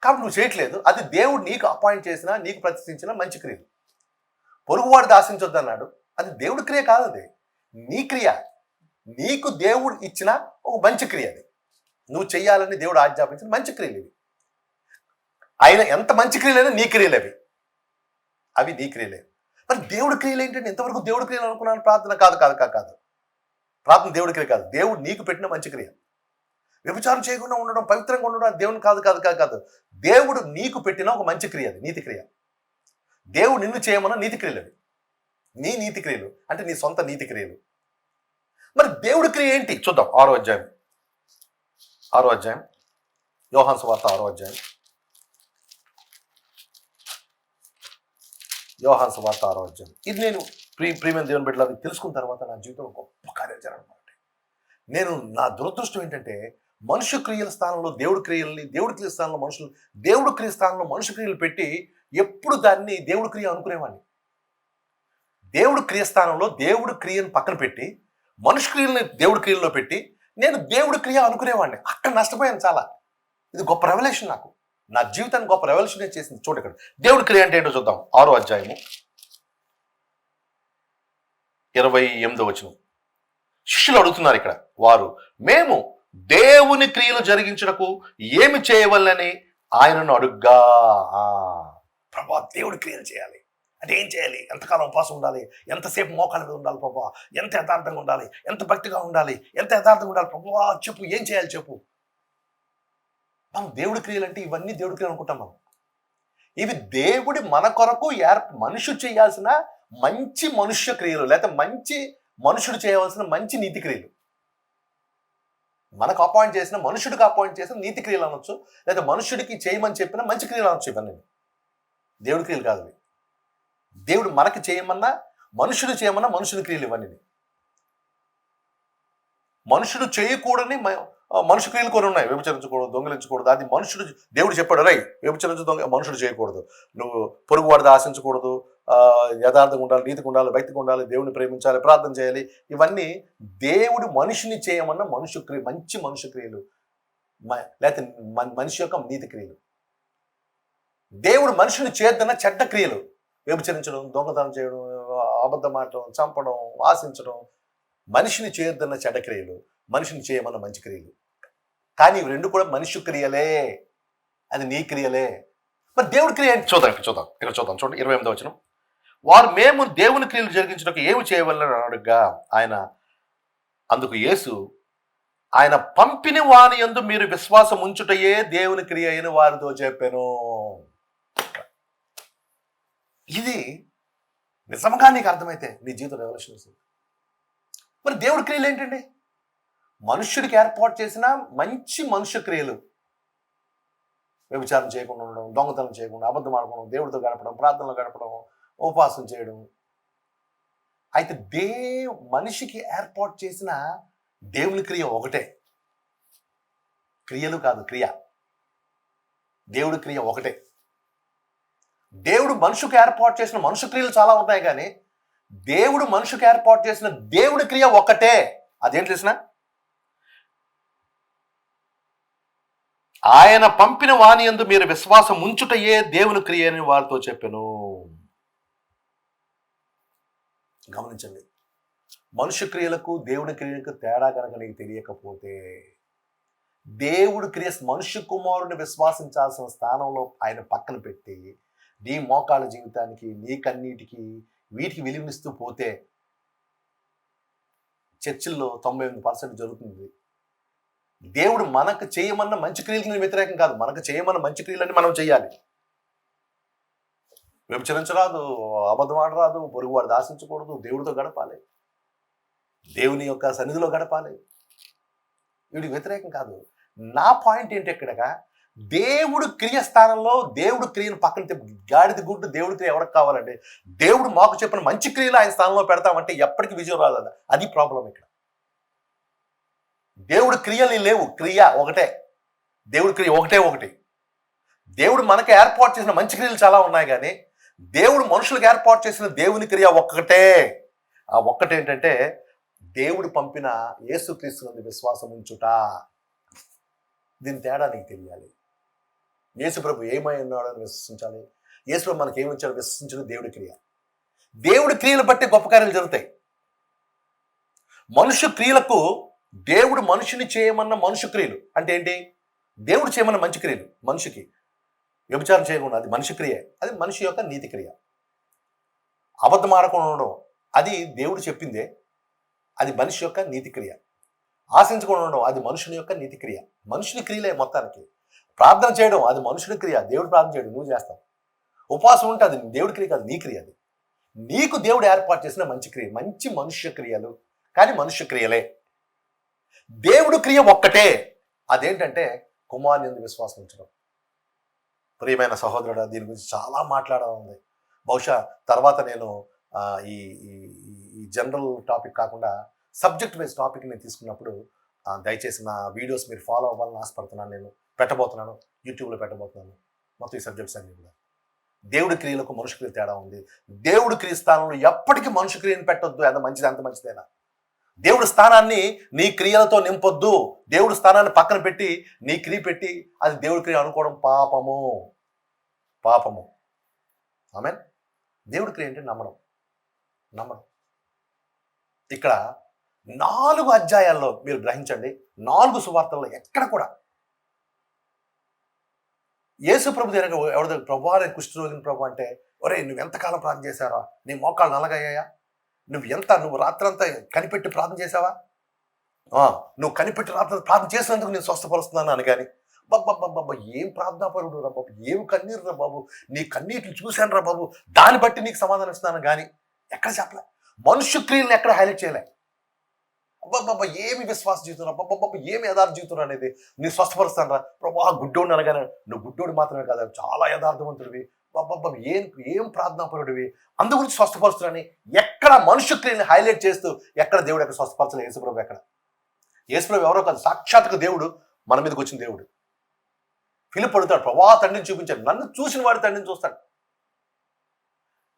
కాబట్టి నువ్వు చేయట్లేదు. అది దేవుడు నీకు అపాయింట్ చేసిన, నీకు ప్రతిష్ఠించిన మంచి క్రియలు. పొరుగువాడిది ఆశించొద్దు అన్నాడు, అది దేవుడి క్రియ కాదు, అది నీ క్రియ. నీకు దేవుడు ఇచ్చిన ఒక మంచి క్రియ. అది నువ్వు చెయ్యాలని దేవుడు ఆజ్ఞాపించిన మంచి క్రియలు ఇవి. ఆయన ఎంత మంచి క్రియలైనా నీ క్రియలు అవి నీ క్రియలే. మరి దేవుడి క్రియలు ఏంటంటే ఇంతవరకు దేవుడి క్రియలు అనుకున్నాను. ప్రార్థన కాదు. ప్రార్థన దేవుడి క్రియ కాదు, దేవుడు నీకు పెట్టిన మంచి క్రియ. వ్యభిచారం చేయకుండా ఉండడం, పవిత్రంగా ఉండడం దేవుని కాదు. దేవుడు నీకు పెట్టిన ఒక మంచి క్రియ, అది నీతి క్రియ. దేవుడు నిన్ను చేయమన్న నీతి క్రియలు అవి. నీ నీతి క్రియలు అంటే నీ సొంత నీతి క్రియలు. మరి దేవుడి క్రియ ఏంటి చూద్దాం. 6వ అధ్యాయం యోహాను సువార్త 6వ అధ్యాయం. ఇది నేను ప్రియమైన దేవుని బిడ్డలు అది తెలుసుకున్న తర్వాత నా జీవితంలో గొప్ప కార్యాలు జరగడం. నేను నా దురదృష్టం ఏంటంటే మనుష్య క్రియల స్థానంలో దేవుడి క్రియల్ని, దేవుడి క్రియ స్థానంలో మనుషులు, దేవుడి క్రియ స్థానంలో మనుష్య క్రియలు పెట్టి ఎప్పుడు దాన్ని దేవుడి క్రియ అనుకునేవాడిని. దేవుడి క్రియ స్థానంలో దేవుడి క్రియను పక్కన పెట్టి మనుష్య క్రియల్ని దేవుడి క్రియల్లో పెట్టి నేను దేవుడి క్రియ అనుకునేవాడిని. అక్కడ నష్టపోయాను చాలా. ఇది గొప్ప రెవల్యూషన్ నాకు. నా జీవితాన్ని గొప్ప రెవల్యూషన్ చేసింది. చూడండి ఇక్కడ దేవుడి క్రియ అంటే ఏంటో చూద్దాం. 6వ అధ్యాయము 28వ. శిష్యులు అడుగుతున్నారు ఇక్కడ. వారు, మేము దేవుని క్రియలు జరిగించుటకు ఏమి చేయవలని ఆయనను అడుగ్గా. ప్రభా, దేవుడి క్రియలు చేయాలి అంటే ఏం చేయాలి? ఎంతకాలం ఉపవాసం ఉండాలి? ఎంతసేపు మోకాళ్ళ మీద ఉండాలి ప్రభా? ఎంత యథార్థంగా ఉండాలి? ఎంత భక్తిగా ఉండాలి? ఎంత యథార్థంగా ఉండాలి ప్రభా? చెప్పు, ఏం చేయాలి చెప్పు. మనం దేవుడి క్రియలు అంటే ఇవన్నీ దేవుడి క్రియలు అనుకుంటాం. మనం ఇవి దేవుడి మన కొరకు మనుషుడు చేయాల్సిన మంచి మనుష్య క్రియలు, లేకపోతే మంచి మనుషుడు చేయవలసిన మంచి నీతి క్రియలు. మనకు అపాయింట్ చేసిన, మనుషుడికి అపాయింట్ చేసిన నీతి క్రియలు అనొచ్చు, లేదా మనుషుడికి చేయమని చెప్పిన మంచి క్రియలు అనొచ్చు. ఇవన్నీ దేవుడి క్రియలు కాదు. దేవుడు మనకి చేయమన్నా, మనుషుడు చేయమన్నా మనుషుడి క్రియలు ఇవన్నీ. మనుషుడు చేయకూడని మనుషు క్రియలు కొన్ని ఉన్నాయి. వ్యభిచరించకూడదు, దొంగిలించకూడదు. అది మనుషుడు, దేవుడు చెప్పాడు, రై వ్యభిచరించు, మనుషుడు చేయకూడదు. నువ్వు పొరుగు వాడిని ఆశించకూడదు, యథార్థంగా ఉండాలి, నీతిగా ఉండాలి, భక్తిగా ఉండాలి, దేవుని ప్రేమించాలి, ప్రార్థన చేయాలి. ఇవన్నీ దేవుడు మనిషిని చేయమన్న మంచి మనుష్య క్రియలు, లేకపోతే మనిషి యొక్క నీతి క్రియలు. దేవుడు మనుషుని చేద్దన్న చెడ్డ క్రియలు, వ్యభిచరించడం, దొంగతనం చేయడం, అబద్ధం ఆడటం, చంపడం, ఆశించడం. మనిషిని చేయొద్దన్న చెడ్డ క్రియలు, మనిషిని చేయమన్న మంచి క్రియలు. కానీ ఇవి రెండు కూడా మనుష్య క్రియలే, అది నీ క్రియలే. మరి దేవుడి క్రియ చూద్దాం. ఇక్కడ చూద్దాం. చూడండి 28వ. వారు, మేము దేవుని క్రియలు జరిగించడానికి ఏమి చేయవలని అడుగ్గా ఆయన, అందుకు యేసు, ఆయన పంపిన వాని యందు మీరు విశ్వాసం ఉంచుటయే దేవుని క్రియ అయిన వారితో చెప్పాను. ఇది నిజంగా నీకు అర్థమైతే నీ జీవితం రెవల్యూషన్ వస్తుంది. మరి దేవుడి క్రియలు ఏంటండి? మనుష్యుడికి ఏర్పాటు చేసిన మంచి మనుష్య క్రియలు. వ్యభిచారం చేయకుండా ఉండడం, దొంగతనం చేయకుండా, అబద్ధం ఆడుకోవడం, దేవుడితో గడపడం, ప్రార్థనలో గడపడం, ఉపవాసం చేయడం. అయితే మనిషికి ఏర్పాటు చేసిన దేవుని క్రియ ఒకటే. క్రియలు కాదు, క్రియ. దేవుడి క్రియ ఒకటే. దేవుడు మనుషుకు ఏర్పాటు చేసిన మనుషు క్రియలు చాలా ఉంటాయి, కానీ దేవుడు మనుషుకు ఏర్పాటు చేసిన దేవుడి క్రియ ఒకటే. అదేంటి తెలిసిన? ఆయన పంపిన వాని యందు మీరు విశ్వాసం ఉంచుటయే దేవుని క్రియ అని వారితో చెప్పాను. గమనించండి, మనుష్య క్రియలకు దేవుడి క్రియలకు తేడా కనుక నీకు తెలియకపోతే, దేవుడి క్రియ మనుష్య కుమారుని విశ్వాసించాల్సిన స్థానంలో ఆయన పక్కన పెట్టి నీ మోకాళ్ళ జీవితానికి, నీ కన్నీటికి, వీటికి విలువనిస్తూ పోతే చర్చిల్లో 98% జరుగుతుంది. దేవుడు మనకు చేయమన్న మంచి క్రియలకు వ్యతిరేకం కాదు. మనకు చేయమన్న మంచి క్రియలని మనం చేయాలి. వ్యభిచరించరాదు, అబద్ధం ఆడరాదు, పొరుగువాడు దాసించకూడదు, దేవుడితో గడపాలి, దేవుని యొక్క సన్నిధిలో గడపాలి. వీడికి వ్యతిరేకం కాదు. నా పాయింట్ ఏంటి ఎక్కడగా, దేవుడు క్రియ స్థానంలో దేవుడు క్రియను పక్కన గాడిద గుడ్డు దేవుడి క్రియ ఎవరికి కావాలంటే, దేవుడు మాకు చెప్పిన మంచి క్రియలు ఆయన స్థానంలో పెడతామంటే ఎప్పటికీ విజయం రాదు. అది ప్రాబ్లం ఇక్కడ. దేవుడు క్రియలు లేవు, క్రియ ఒకటే. దేవుడి క్రియ ఒకటి. దేవుడు మనకు ఏర్పాటు చేసిన మంచి క్రియలు చాలా ఉన్నాయి, కానీ దేవుడు మనుషులకు ఏర్పాటు చేసిన దేవుని క్రియ ఒక్కటే. ఆ ఒక్కటేంటంటే దేవుడు పంపిన యేసుక్రీస్తు విశ్వాసం ఉంచుట. దీని తేడా నీకు తెలియాలి. యేసుప్రభు ఏమై ఉన్నాడో అని విశ్వసించాలి. యేసుప్రభు మనకి ఏమిచ్చాడో విశ్వసించడం దేవుడి క్రియ. దేవుడి క్రియలు బట్టి గొప్ప కార్యాలు జరుగుతాయి. మనుష్య క్రియలకు దేవుడు మనిషిని చేయమన్న మనుష్య క్రియలు అంటే ఏంటి? దేవుడు చేయమన్న మంచి క్రియలు. మనిషికి వ్యభిచారం చేయకుండా, అది మనిషి క్రియ, అది మనిషి యొక్క నీతి క్రియ. అబద్ధం ఆడకుండా ఉండడం, అది దేవుడు చెప్పిందే, అది మనిషి యొక్క నీతి క్రియ. ఆశించకుండా ఉండడం, అది మనుషుని యొక్క నీతి క్రియ. మనుషుని క్రియలే మొత్తానికి. ప్రార్థన చేయడం, అది మనుషుని క్రియ, దేవుడు ప్రార్థన చేయడం, నువ్వు చేస్తావు. ఉపవాసం ఉంటే అది దేవుడి క్రియ కాదు, నీ క్రియ. అది నీకు దేవుడు ఏర్పాటు చేసిన మంచి క్రియ, మంచి మనుష్య క్రియలు, కానీ మనుష్య క్రియలే. దేవుడు క్రియ ఒక్కటే. అదేంటంటే కుమారుని యందు విశ్వాసం ఉంచడం. ప్రియమైన సహోదరుడు, దీని గురించి చాలా మాట్లాడాలి. బహుశా తర్వాత నేను ఆ, ఈ ఈ ఈ జనరల్ టాపిక్ కాకుండా సబ్జెక్ట్ వైజ్ టాపిక్ నేను తీసుకున్నప్పుడు దయచేసి నా వీడియోస్ మీరు ఫాలో అవ్వాలని ఆశపడుతున్నాను. నేను పెట్టబోతున్నాను, యూట్యూబ్లో పెట్టబోతున్నాను మొత్తం ఈ సబ్జెక్ట్స్ అన్ని కూడా. దేవుడి క్రియలకు మనుషు క్రియ తేడా ఉంది. దేవుడి క్రియ స్థానంలో ఎప్పటికీ మనుషు క్రియను పెట్టొద్దు. ఎంత మంచిది, అంత మంచిదేనా. దేవుడి స్థానాన్ని నీ క్రియలతో నింపొద్దు. దేవుడి స్థానాన్ని పక్కన పెట్టి నీ క్రియ పెట్టి అది దేవుడి క్రియ అనుకోవడం పాపము, పాపము. ఆమేన్. దేవుడి క్రియ అంటే నమ్మడం. ఇక్కడ 4 అధ్యాయాల్లో మీరు గ్రహించండి, 4 సువార్తల్లో ఎక్కడ కూడా యేసు ప్రభు దగ్గర ఎవరి దగ్గర, ప్రభు నేను కుష్ఠరోగిని ప్రభు అంటే, ఒరే నువ్వు ఎంతకాలం ప్రార్థన చేశారా, నీ మోకాళ్ళు నల్లగయ్యాయా, నువ్వు రాత్రంతా కనిపెట్టి ప్రార్థన చేసావా, నువ్వు కనిపెట్టి రాత్రి ప్రార్థన చేసినందుకు నేను స్వస్థపరుస్తున్నాను అని. కానీ బాబా ఏం ప్రార్థనాపరుడు రా బాబు, ఏం కన్నీరు రా బాబు, నీ కన్నీటిని చూశాను రా బాబు, దాన్ని బట్టి నీకు సమాధానం ఇస్తున్నాను. కానీ ఎక్కడ చెప్పలే, మనుష్య క్రియలను ఎక్కడ హైలైట్ చేయలే. అబ్బాబ్బా ఏమి విశ్వాస జీవితం, అబ్బాబ్బా ఏమి యథార్థ జీవితం అనేది, నీ స్వస్థపరుస్తాను రా ప్రభా. గుడ్డోడిని అనగానే నువ్వు గుడ్డోడు మాత్రమే కాదు, చాలా యథార్థవంతుడివి, బాబా ఏం ప్రార్థనాపరుడివి, అందు గురించి స్వస్థపరుస్తున్నాని ఎక్కడ మనుష్య క్రియని హైలైట్ చేస్తూ ఎక్కడ దేవుడు ఎక్కడ స్వస్థపరచలేదు. యేసుప్రభు ఎక్కడ, యేసుప్రభు ఎవరో కాదు, సాక్షాత్తుగా దేవుడు మన మీదకి వచ్చిన దేవుడు. ఫిలిప్ అడుగుతాడు, ప్రభా తండ్రిని చూపించాడు, నన్ను చూసిన వాడు తండ్రిని చూస్తాడు.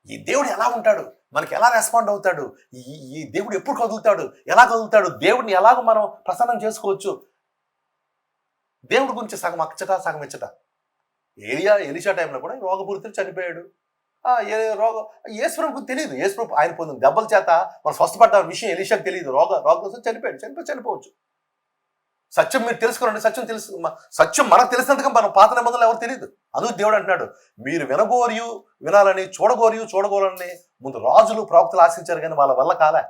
ఈ దేవుడు ఎలా ఉంటాడు, మనకి ఎలా రెస్పాండ్ అవుతాడు, ఈ దేవుడు ఎప్పుడు కదులుతాడు, ఎలా కదులుతాడు, దేవుడిని ఎలాగో మనం ప్రసన్నం చేసుకోవచ్చు. దేవుడి గురించి సగం అచ్చట సగం ఇచ్చట. ఎలీషా టైంలో కూడా రోగపూరితులు చనిపోయాడు. యేసుప్రభుకు తెలియదు, యేసుప్రభు ఆయన పొందిన దెబ్బల చేత మనం స్వస్థపడ్డ విషయం ఎలీషాకు తెలియదు. రోగం చనిపోయాడు. సత్యం మీరు తెలుసుకోరండి, సత్యం మనకు తెలిసినందుకు మన పాత నిబంధనలు ఎవరు తెలియదు. అందుకు దేవుడు అంటున్నాడు, మీరు వినాలని చూడగోరని ముందు రాజులు ప్రవక్తలు ఆశించారు, కానీ వాళ్ళ వల్ల కాలే.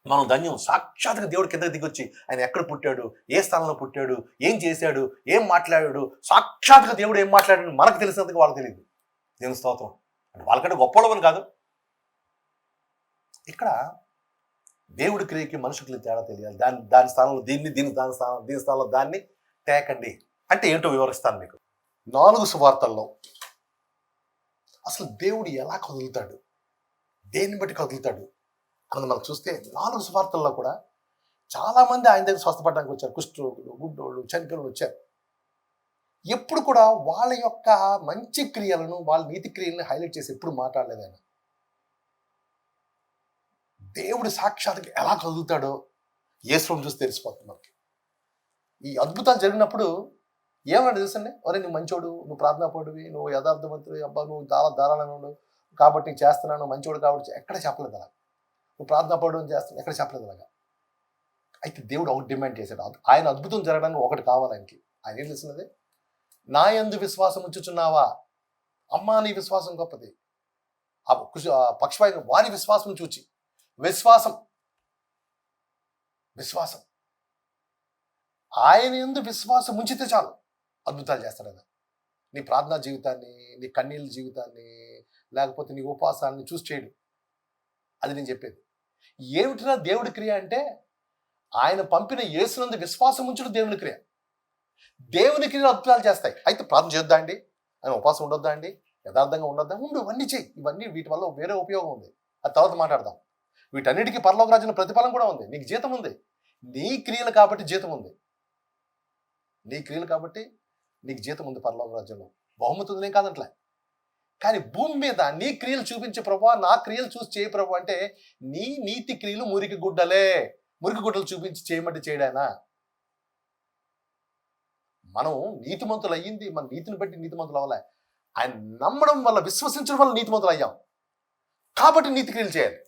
మనం ధన్యం, సాక్షాత్తుగా దేవుడు కిందకి దిగొచ్చి ఆయన ఎక్కడ పుట్టాడు, ఏ స్థానంలో పుట్టాడు, ఏం చేశాడు, ఏం మాట్లాడాడు, సాక్షాత్తుగా దేవుడు ఏం మాట్లాడాడు మనకు తెలిసినందుకు వాళ్ళకి తెలియదు. దేవుని స్తోత్రం. అంటే వాళ్ళకంటే గొప్పవాళ్ళని కాదు. ఇక్కడ దేవుడి క్రియకి మనుషులకి తేడా తెలియాలి. దాని స్థానంలో దీని స్థానంలో దాన్ని తేకండి అంటే ఏంటో వివరిస్తాను మీకు. 4 సువార్తల్లో అసలు దేవుడు ఎలా కదులుతాడు, దేన్ని బట్టి కదులుతాడు అని మనం చూస్తే 4 సువార్తల్లో కూడా చాలా మంది ఆయన దగ్గర స్వస్థపడడానికి వచ్చారు. కుష్ఠరోగులు, గుడ్డోళ్ళు, చనిపోయిన వచ్చారు. ఎప్పుడు కూడా వాళ్ళ యొక్క మంచి క్రియలను, వాళ్ళ నీతి క్రియలను హైలైట్ చేసి ఎప్పుడు మాట్లాడలేదు ఆయన. దేవుడు సాక్షాత్తుగా ఎలా కదులుతాడో యేసుప్రభుని చూసి తెలిసిపోతుంది మనకి. ఈ అద్భుతాలు జరిగినప్పుడు ఏమన్నా తెలుసండి, ఒరే నువ్వు మంచోడు, నువ్వు ప్రార్థనాపరుడివి, నువ్వు యథార్థవంతుడివి, అబ్బా నువ్వు చాలా ధారాళంగా ఉండు కాబట్టి చేస్తున్నాను, మంచోడు కాబట్టి ఎక్కడ చెప్పలేదు అలా. నువ్వు ప్రార్థనాపరుడు చేస్తున్నావు ఎక్కడ చెప్పలేదు అలాగా. అయితే దేవుడు ఒకటి డిమాండ్ చేశాడు, ఆయన అద్భుతం జరగడానికి ఒకటి కావాలి ఆయనకి. ఆయన ఏం తెలిసినది, నా యందు విశ్వాసం ఉంచుచున్నావా, అమ్మా నీ విశ్వాసం గొప్పది. ఆ పక్షవాయు వారి విశ్వాసం చూచి, విశ్వాసం ఆయన యందు విశ్వాసం ఉంచితే చాలు అద్భుతాలు చేస్తాడు ఆయన. నీ ప్రార్థనా జీవితాన్ని, నీ కన్నీళ్ళ జీవితాన్ని, లేకపోతే నీ ఉపవాసాన్ని చూసి చేయడు. అది నేను చెప్పేది. ఏమిటిరా దేవుడి క్రియ అంటే, ఆయన పంపిన యేసునందు విశ్వాసం ఉంచడం దేవుని క్రియ. దేవుని క్రియలు అద్భుతాలు చేస్తాయి. అయితే ప్రార్థన చేద్దా అండి, ఆయన ఉపవాసం ఉండొద్దా అండి, యథార్థంగా ఉండొద్దా, ఇవన్నీ చేయి. వీటి వల్ల వేరే ఉపయోగం ఉంది, అది తర్వాత మాట్లాడదాం. వీటన్నిటికీ పరలోక రాజ్యంలో ప్రతిఫలం కూడా ఉంది. నీకు జీతం ఉంది, నీ క్రియలు కాబట్టి జీతం ఉంది. నీకు జీతం ఉంది పరలోక రాజ్యంలో, బహుమతి ఉంది, నేను కాదంట్లే. కానీ భూమి మీద నీ క్రియలు చూపించే ప్రభు, నా క్రియలు చూసి చేయ ప్రభు అంటే, నీ నీతి క్రియలు మురికి గుడ్డలు చూపించి చేయమంటే చేయడానా? మనం నీతిమంతులు అయ్యింది మన నీతిని బట్టి నీతిమంతులు అవ్వలే, ఆయన నమ్మడం వల్ల, విశ్వసించడం వల్ల నీతిమంతులు అయ్యాం. కాబట్టి నీతి క్రియలు చేయాలి.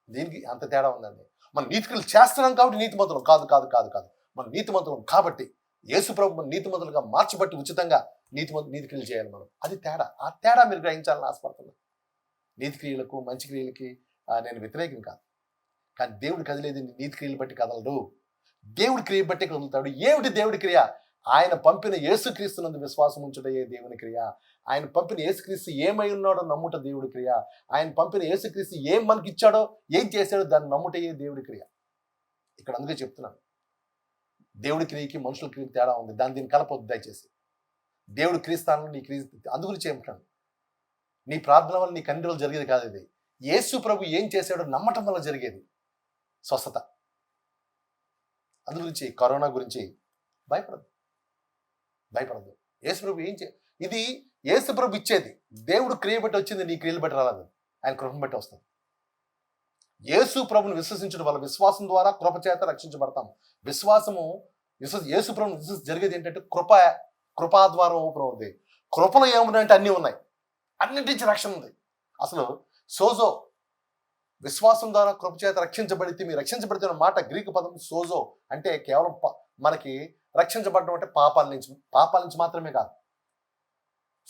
దీనికి అంత తేడా ఉందండి. మనం నీతి క్రియలు చేస్తున్నాం కాబట్టి నీతిమంతులం కాదు. మన నీతిమంతులం కాబట్టి యేసు ప్రభు నీతిమంతులుగా మార్చబట్టి ఉచితంగా నీతి క్రియలు చేయాలి మనం. అది తేడా. ఆ తేడా మీరు గ్రహించాలని ఆశపడుతున్నాను. నీతి క్రియలకు, మంచి క్రియలకి నేను వ్యతిరేకం కాదు. కానీ దేవుడు కదిలేది నీతి క్రియలు బట్టి కదలడు, దేవుడి క్రియ బట్టి కదులుతాడు. ఏమిటి దేవుడి క్రియ? ఆయన పంపిన యేసుక్రీస్తునందు విశ్వాసం ఉంచుటయే దేవుని క్రియ. ఆయన పంపిన యేసుక్రీస్తు ఏమై ఉన్నాడో నమ్ముట దేవుడి క్రియ. ఆయన పంపిన యేసుక్రీస్తు ఏం మనకి ఇచ్చాడో, ఏం చేశాడో దాన్ని నమ్ముటయే దేవుడి క్రియ. ఇక్కడ అందుకే చెప్తున్నాను, దేవుడి క్రియకి మనుషుల క్రియకి తేడా ఉంది. దీన్ని కలపొద్దు దయచేసి. దేవుడు క్రీస్తాను నీ క్రియ అందుగురించి ఏమంటాడు, నీ ప్రార్థన వల్ల నీ కన్నీరు వల్ల జరిగేది కాదు ఇది. యేసు ప్రభు ఏం చేశాడో నమ్మటం వల్ల జరిగేది స్వస్థత. అందు గురించి కరోనా గురించి భయపడద్దు. యేసు ప్రభు ఇది యేసు ప్రభు ఇచ్చేది. దేవుడు క్రియ బట్టి వచ్చింది, నీ క్రియలు బట్టి రాలేదు, ఆయన కృపను బట్టి వస్తుంది. యేసు ప్రభుని విశ్వసించడం వల్ల, విశ్వాసం ద్వారా కృప చేత రక్షించబడతాము. యేసు ప్రభుని విశ్వసి జరిగేది ఏంటంటే కృపా ద్వారం ఓపెన్ అవుతుంది. కృపలో ఏమున్నాయంటే అన్నీ ఉన్నాయి, అన్నింటి నుంచి రక్షణ ఉంది. అసలు సోజో, విశ్వాసం ద్వారా కృప చేత రక్షించబడితే, మీరు రక్షించబడితే మాట గ్రీకు పదం సోజో అంటే కేవలం మనకి రక్షించబడడం అంటే పాపాల నుంచి మాత్రమే కాదు,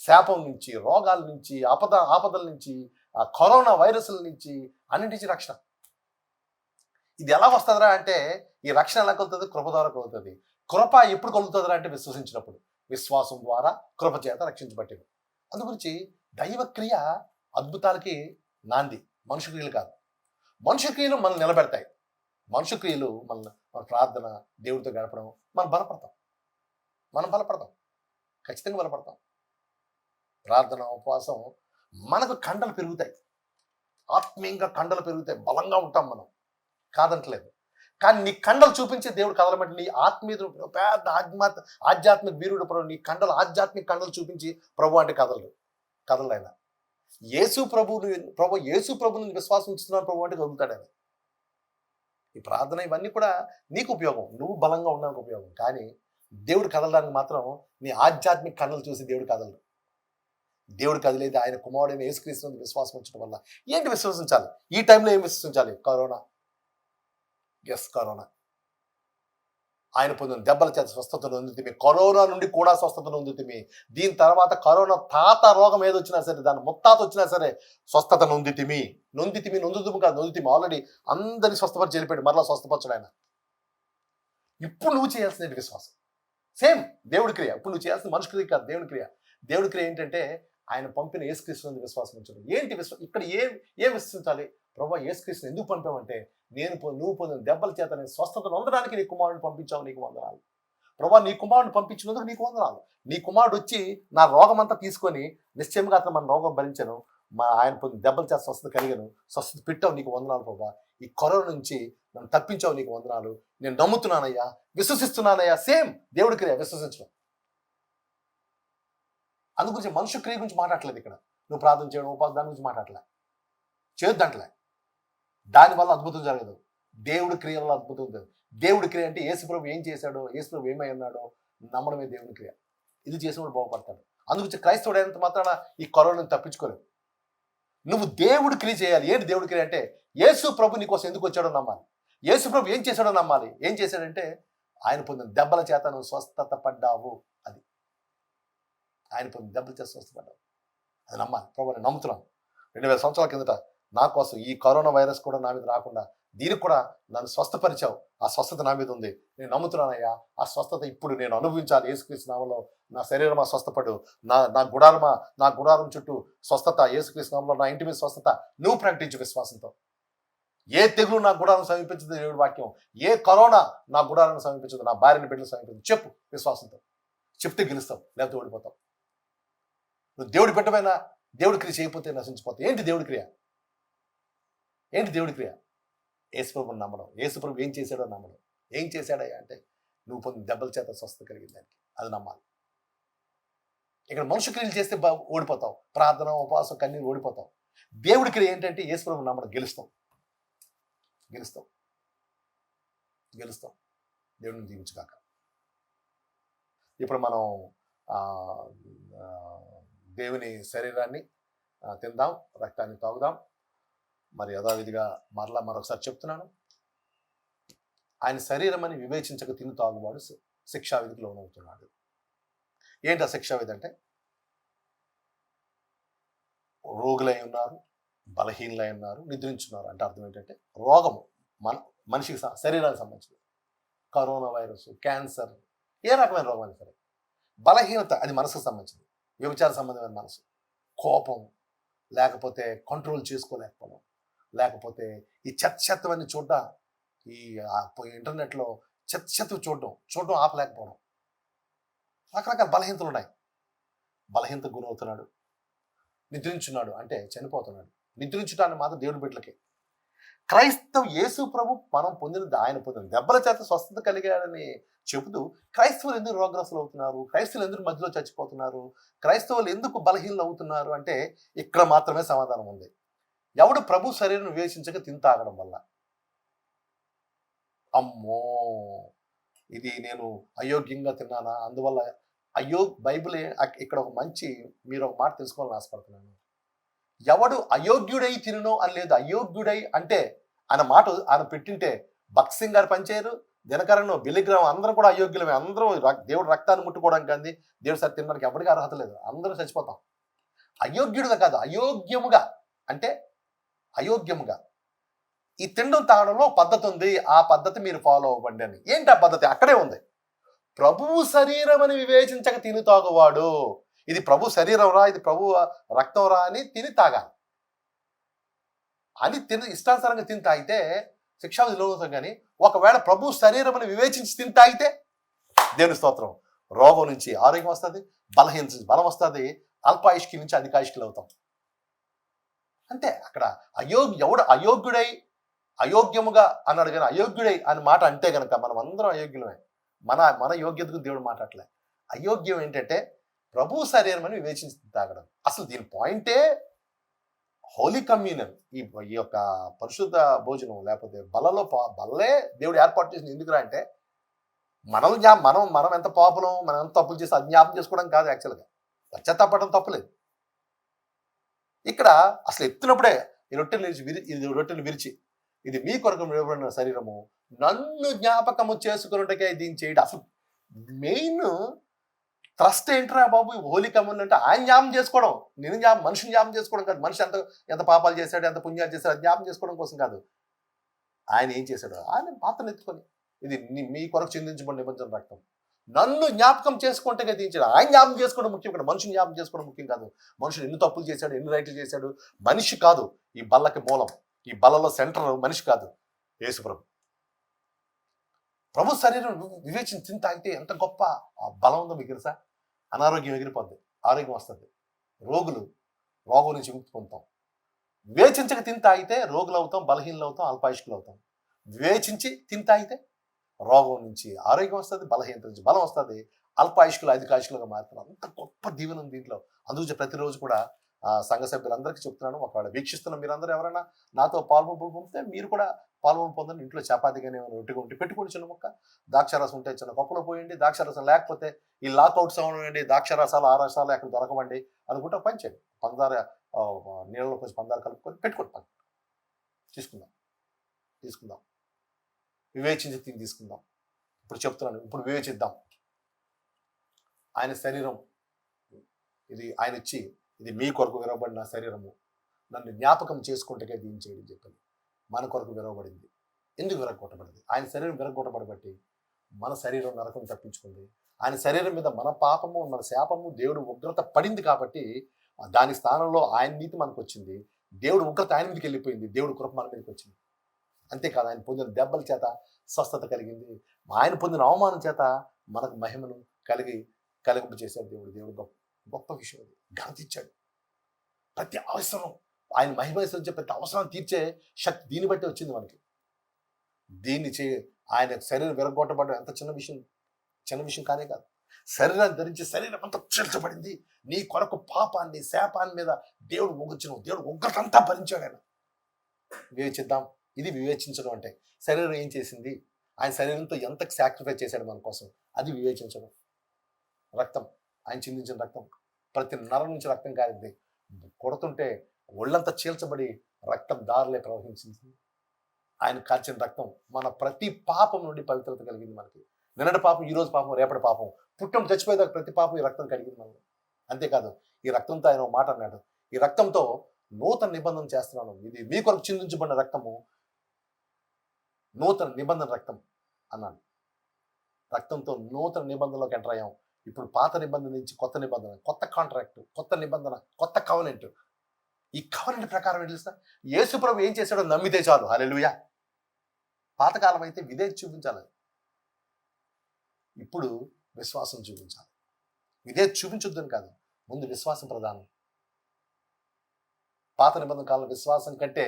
శాపం నుంచి, రోగాల నుంచి, ఆపదల నుంచి, కరోనా వైరస్ల నుంచి, అన్నింటి రక్షణ. ఇది ఎలా వస్తుందిరా అంటే, ఈ రక్షణ ఎలా కలుగుతుంది? కృప ద్వారా కలుగుతుంది. కృప ఎప్పుడు కలుగుతుందిరా అంటే విశ్వసించినప్పుడు. విశ్వాసం ద్వారా కృప చేత రక్షించబట్టింది. అందు గురించి దైవక్రియ అద్భుతాలకి నాంది, మనుషు క్రియలు కాదు. మనుషు క్రియలు మనం నిలబెడతాయి. మనుషు క్రియలు మన ప్రార్థన, దేవుడితో గడపడం, మనం బలపడతాం, ఖచ్చితంగా బలపడతాం. ప్రార్థన, ఉపవాసం మనకు కండలు పెరుగుతాయి, ఆత్మీయంగా కండలు పెరుగుతాయి, బలంగా ఉంటాం మనం, కాదంటలేదు. కానీ నీ కండలు చూపించే దేవుడు కదలమంటే, నీ ఆత్మీయ పెద్ద ఆధ్యాత్మిక వీరుడు ప్రభు, నీ ఆధ్యాత్మిక కండలు చూపించి ప్రభు అంటే కదలడు ఆయన. యేసు ప్రభుని విశ్వాసం ఉంచుతున్నాను ప్రభు అంటే కదులుతాడు ఆయన. ఈ ప్రార్థన ఇవన్నీ కూడా నీకు ఉపయోగం, నువ్వు బలంగా ఉండడానికి ఉపయోగం. కానీ దేవుడు కదలడానికి మాత్రం నీ ఆధ్యాత్మిక కండలు చూసి దేవుడు కదలడు. దేవుడు కదిలేదు ఆయన కుమారుడైన యేసుక్రీస్తు విశ్వాసం ఉంచడం వల్ల. ఏంటి విశ్వసించాలి? ఈ టైంలో ఏం విశ్వసించాలి? కరోనా. ఆయన పొందిన దెబ్బల చేత స్వస్థతను నొందితిమి. కరోనా నుండి కూడా స్వస్థతను నొందితిమి. దీని తర్వాత కరోనా తాత రోగం ఏదొచ్చినా సరే, దాని ముత్తాత వచ్చినా సరే స్వస్థత నొందుతుము కాదు, నొందుతిమి. ఆల్రెడీ అందరినీ స్వస్థపరిచి వెళ్ళిపోయాడు, మరలా స్వస్థపరచడు ఆయన. ఇప్పుడు నువ్వు చేయాల్సిన విశ్వాసం సేమ్ దేవుడి క్రియ. ఇప్పుడు నువ్వు చేయాల్సిన మనుషు క్రియ కాదు, దేవుడి క్రియ. దేవుడి క్రియ ఏంటంటే ఆయన పంపిన యేసుక్రీస్తు విశ్వాసం ఉంచడం. ఏంటి ఇక్కడ ఏం విశ్వసించాలి? ప్రభు యేసుక్రీస్తుని ఎందుకు పంపామంటే, నువ్వు పొందిన దెబ్బల చేత నేను స్వస్థతను పొందడానికి నీ కుమారుడిని పంపించావు, నీకు వందనాలు ప్రభు. నీ కుమారుడిని పంపించినందుకు నీకు వందనాలు. నీ కుమారుడు వచ్చి నా రోగం అంతా తీసుకొని నిశ్చయంగా అతను మన రోగం భరించాను, ఆయన పొందిన దెబ్బల చేత స్వస్థత కలిగాను, స్వస్థత పెట్టావు, నీకు వందనాలు ప్రభు. ఈ కరోనా నుంచి నన్ను తప్పించావు, నీకు వందనాలు. నేను నమ్ముతున్నానయ్యా, విశ్వసిస్తున్నానయ్యా. సేమ్ దేవుడి క్రియ విశ్వసించడం. అందు గురించి మనుషు క్రియ గురించి మాట్లాడలేదు ఇక్కడ. నువ్వు ప్రార్థన చేయడం, ఉపాధి దాని గురించి మాట్లాడలే, చేయొద్దంటలే. దానివల్ల అద్భుతం జరగదు, దేవుడి క్రియ వల్ల అద్భుతం జరగదు. దేవుడి క్రియ అంటే యేసుప్రభు ఏం చేశాడో, యేసుప్రభు ఏమై ఉన్నాడో నమ్మడమే దేవుడి క్రియ. ఇది చేసినప్పుడు బాగుపడతాడు. అందుగురించి క్రైస్తవుడు అయినంత మాత్రాన ఈ కరోనాను తప్పించుకోలేదు. నువ్వు దేవుడి క్రియ చేయాలి. ఏంటి దేవుడి క్రియ అంటే, యేసు ప్రభు నీకోసం ఎందుకు వచ్చాడో నమ్మాలి, యేసు ప్రభు ఏం చేశాడో నమ్మాలి. ఏం చేశాడంటే, ఆయన పొందిన దెబ్బల చేత నువ్వు స్వస్థత పడ్డావు. అది ఆయన పొందిన దెబ్బల చేత స్వస్థపడ్డావు, అది నమ్మాలి. ప్రభు నేను నమ్ముతున్నాను. 2000 సంవత్సరాల కిందట నా కోసం ఈ కరోనా వైరస్ కూడా నా మీద రాకుండా దీనికి కూడా నన్ను స్వస్థపరిచావు. ఆ స్వస్థత నా మీద ఉంది, నేను నమ్ముతున్నానయ్యా. ఆ స్వస్థత ఇప్పుడు నేను అనుభవించాలి. యేసుక్రీస్తు నామములో నా శరీరమా స్వస్థపడు, నా గుడారం చుట్టూ స్వస్థత, యేసుక్రీస్తు నామములో నా ఇంటి మీద స్వస్థత. నువ్వు ప్రకటించు విశ్వాసంతో. ఏ తెగులు నా గుడారం సమీపించదు దేవుడి వాక్యం, ఏ కరోనా నా గుడారాన్ని సమీపించదు, నా భార్యని బిడ్డలు సమీపించదు. చెప్పు విశ్వాసంతో, చెప్తే గెలుస్తావు, లేకపోతే ఓడిపోతావు. నువ్వు దేవుడి బిడ్డమైనా దేవుడి క్రియ చేయకపోతే నశించిపోతావు. ఏంటి దేవుడి క్రియ? యేసుప్రభుని నమ్మడం. యేసుప్రభు ఏం చేశాడో నమ్మడం. ఏం చేశాడయ్యా అంటే, నువ్వు పొందిన దెబ్బల చేత స్వస్థత కలిగింది దానికి, అది నమ్మాలి. ఇక్కడ మనుషు క్రియలు చేస్తే ఓడిపోతావు, ప్రార్థన, ఉపవాసం, కన్నీరు ఓడిపోతావు. దేవుడి క్రియ ఏంటంటే యేసుప్రభుని నమ్మడం. గెలుస్తాం. దేవుడిని దీవించుగాక. ఇప్పుడు మనం దేవుని శరీరాన్ని తిందాం, రక్తాన్ని తాగుదాం. మరి యథావిధిగా మరొకసారి చెప్తున్నాను, ఆయన శరీరం అని వివేచించక తిని తాగువాడు శిక్షావిధికి లోనవుతున్నాడు. ఏంటి ఆ శిక్షావిధి అంటే, రోగులై ఉన్నారు, బలహీనలై ఉన్నారు, నిద్రించున్నారు. అంటే అర్థం ఏంటంటే, రోగము మనిషికి శరీరానికి సంబంధించింది. కరోనా వైరస్, క్యాన్సర్, ఏ రకమైన రోగం అయినా సరే. బలహీనత అది మనసుకు సంబంధించింది. వ్యభిచార సంబంధమైన మనసు, కోపం, లేకపోతే కంట్రోల్ చేసుకోలేకపోవడం, లేకపోతే ఈ చెత్తవన్నీ చూడడం, ఈ ఇంటర్నెట్లో చెత్త చూడడం ఆపలేకపోవడం, రకరకాల బలహీనతలు ఉన్నాయి. బలహీనత గురవుతున్నాడు. నిద్రించున్నాడు అంటే చనిపోతున్నాడు. నిద్రించుటాన్ని మాత్రం దేవుడి బిడ్డలకే. క్రైస్తవ యేసు ప్రభు మనం పొందిన ఆయన పొందిన దెబ్బల చేత స్వస్థత కలిగాడని చెబుతూ క్రైస్తవులు ఎందుకు రోగగ్రస్తులు అవుతున్నారు, క్రైస్తవులు ఎందుకు మధ్యలో చచ్చిపోతున్నారు, క్రైస్తవులు ఎందుకు బలహీనలు అవుతున్నారు అంటే ఇక్కడ మాత్రమే సమాధానం ఉంది. ఎవడు ప్రభు శరీరం వివేచించక తిని తాగడం వల్ల. అమ్మో, ఇది నేను అయోగ్యంగా తిన్నానా, అందువల్ల బైబిల్ ఇక్కడ ఒక మంచి మీరు ఒక మాట తెలుసుకోవాలని ఆశపడుతున్నాను. ఎవడు అయోగ్యుడై తినను అని లేదు. అయోగ్యుడై అంటే ఆయన మాట ఆయన పెట్టింటే భక్త్ సింగ్ గారు పనిచేయరు, దినకరన్, బిలిగ్రామ్ అందరూ కూడా అయోగ్యులమే. అందరూ దేవుడు రక్తాన్ని ముట్టుకోవడం కానీ దేవుడు సరి తినడానికి ఎవరికి అర్హత లేదు. అందరూ చచ్చిపోతాం. అయోగ్యుడుగా కాదు, అయోగ్యముగా అంటే అయోగ్యముగా ఈ తినడం తాగడంలో పద్ధతి ఉంది. ఆ పద్ధతి మీరు ఫాలో అవ్వండి అని. ఏంటి ఆ పద్ధతి? అక్కడే ఉంది. ప్రభువు శరీరం అని వివేచించక తిని తాగువాడు. ఇది ప్రభు శరీరం రా, ఇది ప్రభు రక్తం రా అని తిని తాగాలి. అని తిని ఇష్టానుసారంగా తిని తాగితే శిక్షావిధి లోనవుతాం. కానీ ఒకవేళ ప్రభు శరీరం అని వివేచించి తిని తాగితే దేవుని స్తోత్రం, రోగం నుంచి ఆరోగ్యం వస్తుంది, బలహీన నుంచి బలం వస్తుంది, అల్పాయుష్కి నుంచి అధికాయుష్కులు అవుతాం. అంతే. అక్కడ ఎవడు అయోగ్యుడై అయోగ్యముగా అన్నాడు కానీ అయోగ్యుడై అని మాట అంటే కనుక మనం అందరం అయోగ్యులమే. మన యోగ్యతకు దేవుడు మాట్లాడలే. అయోగ్యం ఏంటంటే ప్రభు శరీరం అని వివేచించి తాగడం. అసలు దీని పాయింటే హోలీ కమ్యూనియన్. ఈ యొక్క పరిశుద్ధ భోజనం లేకపోతే బల్లే దేవుడు ఏర్పాటు చేసింది. ఎందుకురా అంటే మనం ఎంత పాపలం, మనం ఎంత తప్పులు చేసి అజ్ఞాపం చేసుకోవడం కాదు. యాక్చువల్గా పశ్చాత్తాపడడం తప్పులేదు. ఇక్కడ అసలు ఎత్తినప్పుడే ఈ రొట్టెలు విరిచి ఇది మీ కొరకు విడబడిన శరీరము, నన్ను జ్ఞాపకము చేసుకున్నట్టుగా దీన్ని చేయడం. అసలు మెయిన్ ట్రస్ట్ ఏంట్రా బాబు? హోలీ కమ్యూనియన్ అంటే ఆయన జ్ఞాపం చేసుకోవడం, మనిషిని జ్ఞాపం చేసుకోవడం కాదు. మనిషి ఎంత పాపాలు చేశాడు, ఎంత పుణ్యాలు చేశాడు, అది జ్ఞాపం చేసుకోవడం కోసం కాదు. ఆయన ఏం చేశాడు? ఆయన పాత్రను ఎత్తుకొని ఇది మీ కొరకు చిందించబడిన నిబంధన రక్తం, నన్ను జ్ఞాపకం చేసుకుంటే దించాడు. ఆయన జ్ఞాపకం చేసుకోవడం ముఖ్యం ఇక్కడ, మనిషిని జ్ఞాపకం చేసుకోవడం ముఖ్యం కాదు. మనుషులు ఎన్ని తప్పులు చేశాడు, ఎన్ని రైట్లు చేశాడు, మనిషి కాదు ఈ బల్లకి మూలం. ఈ బల్లలో సెంటర్ మనిషి కాదు, యేసు ప్రభు. ప్రభు శరీరం వివేచన తిని తాగితే ఎంత గొప్ప బలం ఉందో మీకు తెలుసా? అనారోగ్యం ఎగిరిపోద్ది, ఆరోగ్యం వస్తుంది, రోగం నుంచి విముక్తి పొందుతాం. వివేచించక తిని తాగితే రోగులు అవుతాం, బలహీనలు అవుతాం, అల్పాయుష్కులు అవుతాం. వివేచించి తిని తాగితే రోగం నుంచి ఆరోగ్యం వస్తుంది, బలహీనత నుంచి బలం వస్తుంది, అల్పాయుష్కులు అధికాయుష్కులుగా మారుతున్నారు. అంత గొప్ప దీవెన ఉంది దీంట్లో. అందుకే ప్రతిరోజు కూడా సంఘ సభ్యులందరికీ చెప్తున్నాను, ఒకవేళ వీక్షిస్తున్న మీరందరూ ఎవరైనా నాతో పాల్గొని పొందితే మీరు కూడా పాల్గొని పొందండి. ఇంట్లో చపాతీగానే రొట్టెగా ఉంటే పెట్టుకోండి, చిన్న ముక్క ద్రాక్షారసం ఉంటే చిన్న కప్పులో పోయండి. ద్రాక్షారసం లేకపోతే ఈ లాకౌట్ సౌండ్ వేయండి, ద్రాక్షారసాలు ఆ రసాలు ఎక్కడ దొరకవండి అనుకుంటే పంచండి. పందార నీళ్ళలో కొంచెం పందార కలుపుకొని పెట్టుకోండి. పని తీసుకుందాం వివేచించి తీసుకుందాం. ఇప్పుడు చెప్తున్నాను, ఇప్పుడు వివేచిద్దాం. ఆయన శరీరం ఇది, ఆయన ఇచ్చి ఇది మీ కొరకు విరవబడిన శరీరము, నన్ను జ్ఞాపకం చేసుకుంటే దీన్ని చేయడం చెప్పండి. మన కొరకు విరవబడింది. ఎందుకు విరగొట్టబడింది? ఆయన శరీరం విరగొట్టబడబట్టి మన శరీరం నరకం తప్పించుకుంది. ఆయన శరీరం మీద మన పాపము, మన శాపము, దేవుడు ఉగ్రత పడింది కాబట్టి దాని స్థానంలో ఆయన నీతి మనకు వచ్చింది. దేవుడు ఉగ్రత ఆయన మీదకి వెళ్ళిపోయింది, దేవుడు కృప మన మీదకి వచ్చింది. అంతేకాదు, ఆయన పొందిన దెబ్బల చేత స్వస్థత కలిగింది. ఆయన పొందిన అవమానం చేత మనకు మహిమను కలిగింపు చేశాడు దేవుడు. గొప్ప విషయం అది. ఘనతిచ్చాడు. ప్రతి అవసరం ఆయన మహిమ ప్రతి అవసరం తీర్చే శక్తి దీన్ని బట్టి వచ్చింది మనకి. దీన్ని ఆయన శరీరం విరగొట్టబడడం ఎంత చిన్న విషయం కానే కాదు. శరీరాన్ని ధరించి శరీరం అంతా చీల్చబడింది. నీ కొరకు పాపాన్ని, శాపాన్ని మీద దేవుడు ఉగ్రతంతా భరించాడు ఆయన. వివేచిద్దాం. ఇది వివేచించడం అంటే. శరీరం ఏం చేసింది? ఆయన శరీరంతో ఎంత సాక్రిఫైస్ చేశాడు మన కోసం, అది వివేచించడం. రక్తం, ఆయన చిందించిన రక్తం, ప్రతి నరం నుంచి రక్తం కారింది. కొడుతుంటే ఒళ్ళంతా చీల్చబడి రక్తం దారులే ప్రవహించింది. ఆయన కార్చిన రక్తం మన ప్రతి పాపం నుండి పవిత్రత కలిగింది మనకి. నిన్నటి పాపం, ఈ రోజు పాపం, రేపటి పాపం, పుట్టం చచ్చిపోయేదాకా ప్రతి పాపం ఈ రక్తం కలిగింది మనకి. అంతేకాదు, ఈ రక్తంతో ఆయన మాట అన్నాడు, ఈ రక్తంతో నూతన నిబంధన చేస్తున్నాను, ఇది మీ కొరకు చిందించబడిన రక్తము, నూతన నిబంధన రక్తం అన్నాడు. రక్తంతో నూతన నిబంధనలోకి ఎంటర్ అయ్యాం. ఇప్పుడు పాత నిబంధన నుంచి కొత్త నిబంధన, కొత్త కాంట్రాక్ట్, కొత్త నిబంధన, కొత్త కవనెంట్. ఈ కవనెంట్ ప్రకారం ఏం తెలుసా? యేసు ప్రభు ఏం చేశాడో నమ్మితే చాలు. హల్లెలూయా. పాతకాలం అయితే విధేయత చూపించాలి, ఇప్పుడు విశ్వాసం చూపించాలి. విధేయత చూపించొద్దని కాదు, ముందు విశ్వాసం ప్రధానం. పాత నిబంధన కాలంలో విశ్వాసం కంటే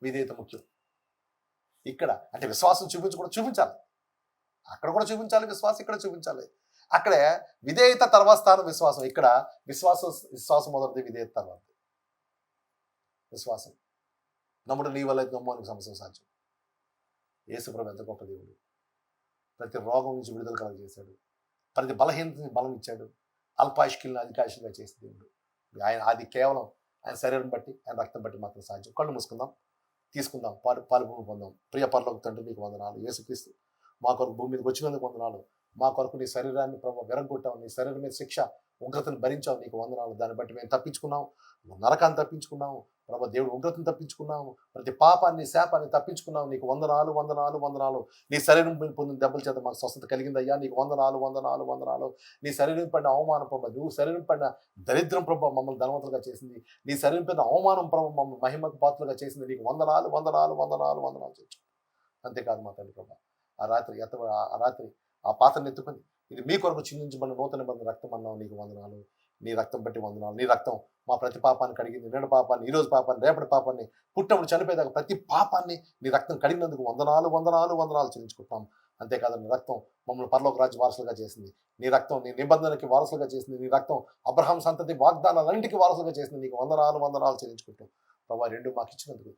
విధేయత ముఖ్యం. ఇక్కడ అంటే విశ్వాసం చూపించాలి, అక్కడ కూడా చూపించాలి విశ్వాసం, ఇక్కడ చూపించాలి. అక్కడే విధేయత తర్వాత స్థానం విశ్వాసం, ఇక్కడ విశ్వాసం మొదటిది, విధేయత తర్వాత విశ్వాసం. నమ్ముడు నీ వల్ల అయితే నమ్మడానికి సమస్య సాధ్యం. యేసుప్రభు ఎంత గొప్ప దేవుడు. ప్రతి రోగం నుంచి విడుదల కలగజేశాడు, ప్రతి బలహీనతని బలం ఇచ్చాడు, అల్పాయుష్కిల్ని అధికాయుషులుగా చేసే దేవుడు ఆయన. అది కేవలం ఆయన శరీరం బట్టి, ఆయన రక్తం బట్టి మాత్రం సాధ్యం. కళ్ళు మూసుకుందాం, తీసుకుందాం, పాలుభూమి పొందాం. ప్రియ పరలోక తండ్రి, నీకు వందనాలు. యేసుక్రీస్తు మా కొరకు భూమి మీదకి వచ్చినందుకు వందనాలు. మా కొరకు నీ శరీరాన్ని ప్రభావ విరగొట్టావు, నీ శరీరం మీద శిక్ష ఉగ్రతను భరించావు, నీకు వందనాలు. దాన్ని బట్టి మేము తప్పించుకున్నాము, నరకాన్ని తప్పించుకున్నాము ప్రభా. దేవుడు ఉగ్రతను తప్పించుకున్నాము, ప్రతి పాపాన్ని శాపాన్ని తప్పించుకున్నాము. నీకు వందనాలు వందనాలు వందనాలు. నీ శరీరం పొందిన దెబ్బల చేత మాకు స్వస్థత కలిగిందయ్యా, నీకు వందనాలు వందనాలు వందనాలు. నీ శరీరం పడిన అవమానం ప్రభా, నువ్వు శరీరం పడిన దరిద్రం ప్రభా మమ్మల్ని ధనవంతులుగా చేసింది, నీ శరీరం పడిన అవమానం ప్రభా మమ్మల్ని మహిమకు పాత్రలుగా చేసింది. నీకు వందనాలు వందనాలు వందనాలు వందనాలు చేయొచ్చు. అంతేకాదు మా తండ్రి ప్రభా, ఆ రాత్రి ఆ పాత్రను ఎత్తుకొని ఇది మీ కొరకు చిందించబడిన నూతన నిబంధన రక్తం అన్నావు, నీకు వందనాలు. నీ రక్తం బట్టి వందనాలు. నీ రక్తం మా ప్రతి పాపాన్ని కడిగింది, నిన్నటి పాపాన్ని, ఈరోజు పాపాన్ని, రేపటి పాపాన్ని, పుట్టినప్పుడు చనిపోయేదాకా ప్రతి పాపాన్ని నీ రక్తం కడిగినందుకు వందనాలు వందనాలు వందనాలు చెల్లించుకుంటాం. అంతేకాదు నీ రక్తం మమ్మల్ని పరలోక రాజ్య వారసులుగా చేసింది, నీ రక్తం నీ నిబంధనకి వారసులుగా చేసింది, నీ రక్తం అబ్రహాం సంతతి వాగ్దానాలన్నింటికి వారసులుగా చేసింది. నీకు వందనాలు వందనాలు చెల్లించుకుంటాం ప్రభా. రెండు మాకు ఇచ్చినందుకు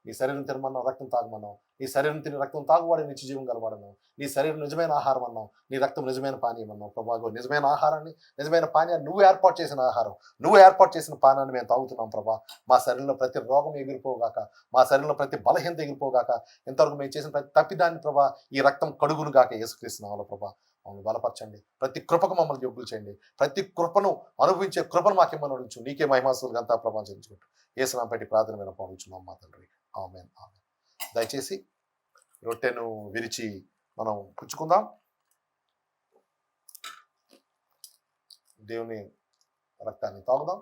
నీ శరీరం తినమన్నావు, రక్తం తాగమన్నావు. నీ శరీరం తిని రక్తం తాగువాడే నిత్య జీవం గలవాడన్నావు. నీ శరీరం నిజమైన ఆహారం అన్నావు, నీ రక్తం నిజమైన పానీయం అన్నావు ప్రభా. నిజమైన ఆహారాన్ని, నిజమైన పానీయాన్ని, నువ్వు ఏర్పాటు చేసిన ఆహారం, నువ్వు ఏర్పాటు చేసిన పానాన్ని మేము తాగుతున్నాం ప్రభా. మా శరీరంలో ప్రతి రోగం ఎగిరిపోగాక, మా శరీరంలో ప్రతి బలహీనత ఎగిరిపోగాక, ఇంతవరకు మేము చేసిన ప్రతి తప్పిదాన్ని ప్రభా ఈ రక్తం కడుగును గాక యేసుక్రీస్తు నామములో ప్రభా. మమ్మల్ని బలపరచండి, ప్రతి కృపకు మమ్మల్ని యోగ్యులు చేయండి, ప్రతి కృపను అనుభవించే కృపను మాకేమని నడుచు. నీకే మహిమాసులు అంతా ప్రభావం చెల్లించుకుంటూ యేసునామమున పెట్టి ప్రార్థన మీద పంపించున్నాం మా తండ్రి, ఆమేన్ ఆమేన్. దయచేసి రొట్టెను విరిచి మనం పుచ్చుకుందాం. దేవుని రక్తాన్ని తాగుదాం.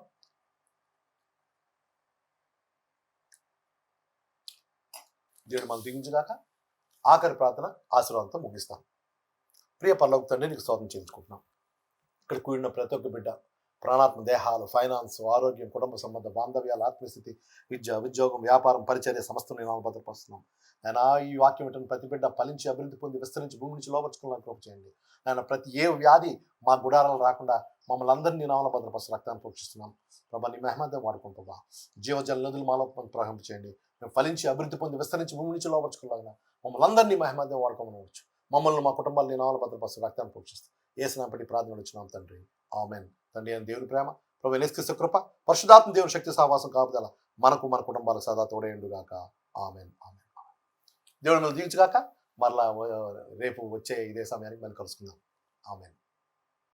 దేవుడు మనం దిగించుగాక. ఆఖరి ప్రార్థన ఆశీర్వాదంతో ముగిస్తాం. ప్రియ పరలోక తండ్రి, నీకు స్తోత్రం చేయించుకుంటున్నాం. ఇక్కడ కూడిన ప్రతి ఒక్క బిడ్డ ప్రాణాత్మ దేహాలు, ఫైనాన్స్, ఆరోగ్యం, కుటుంబ సంబంధ బాంధవ్యాలు, ఆత్మస్థితి, విద్య, ఉద్యోగం, వ్యాపారం, పరిచర్య సమస్త నేను భద్రపరుస్తున్నాం. నేను ఈ వాక్యం ఏంటంటే ప్రతి బిడ్డ ఫలించి అభివృద్ధి పొంది విస్తరించి భూమి నుంచి లోపరుచుకోవాలని కృప చేయండి. నేను ప్రతి ఏ వ్యాధి మా గుడారాలు రాకుండా మమ్మల్ని అందరినీ నామములో భద్రపరుస్తూ రక్తాన్ని ప్రోక్షిస్తున్నాం ప్రభా. నీ మహిమతో వాడుకుంటుందా జీవజల నదులు మాలో ప్రవహింప చేయండి. మేము ఫలించి అభివృద్ధి పొంది విస్తరించి భూమి నుంచి లోపరుచుకోలేగా మమ్మల్ని అందరినీ మహిమతో వాడుకోమనవచ్చు. మమ్మల్ని మా కుటుంబాలు నీ నామములో భద్రపరుస్తూ రక్తాన్ని ప్రోక్షిస్తాం. యేసునామమున పెట్టి ప్రార్థన వచ్చినాం తండ్రి, ఆమేన్. తండ్రి అయిన దేవుని ప్రేమ, ప్రభువైన యేసుక్రీస్తు కృప, పరిశుద్ధాత్మ దేవుని శక్తి సహవాసం కాపుదల మనకు మన కుటుంబాలకు సదా తోడేయుండుగాక. ఆమేన్ ఆమేన్. దేవుడు మిమ్మల్ని దీవించుగాక. మరలా రేపు వచ్చే ఇదే సమయానికి మళ్ళీ కలుసుకుందాం. ఆమేన్.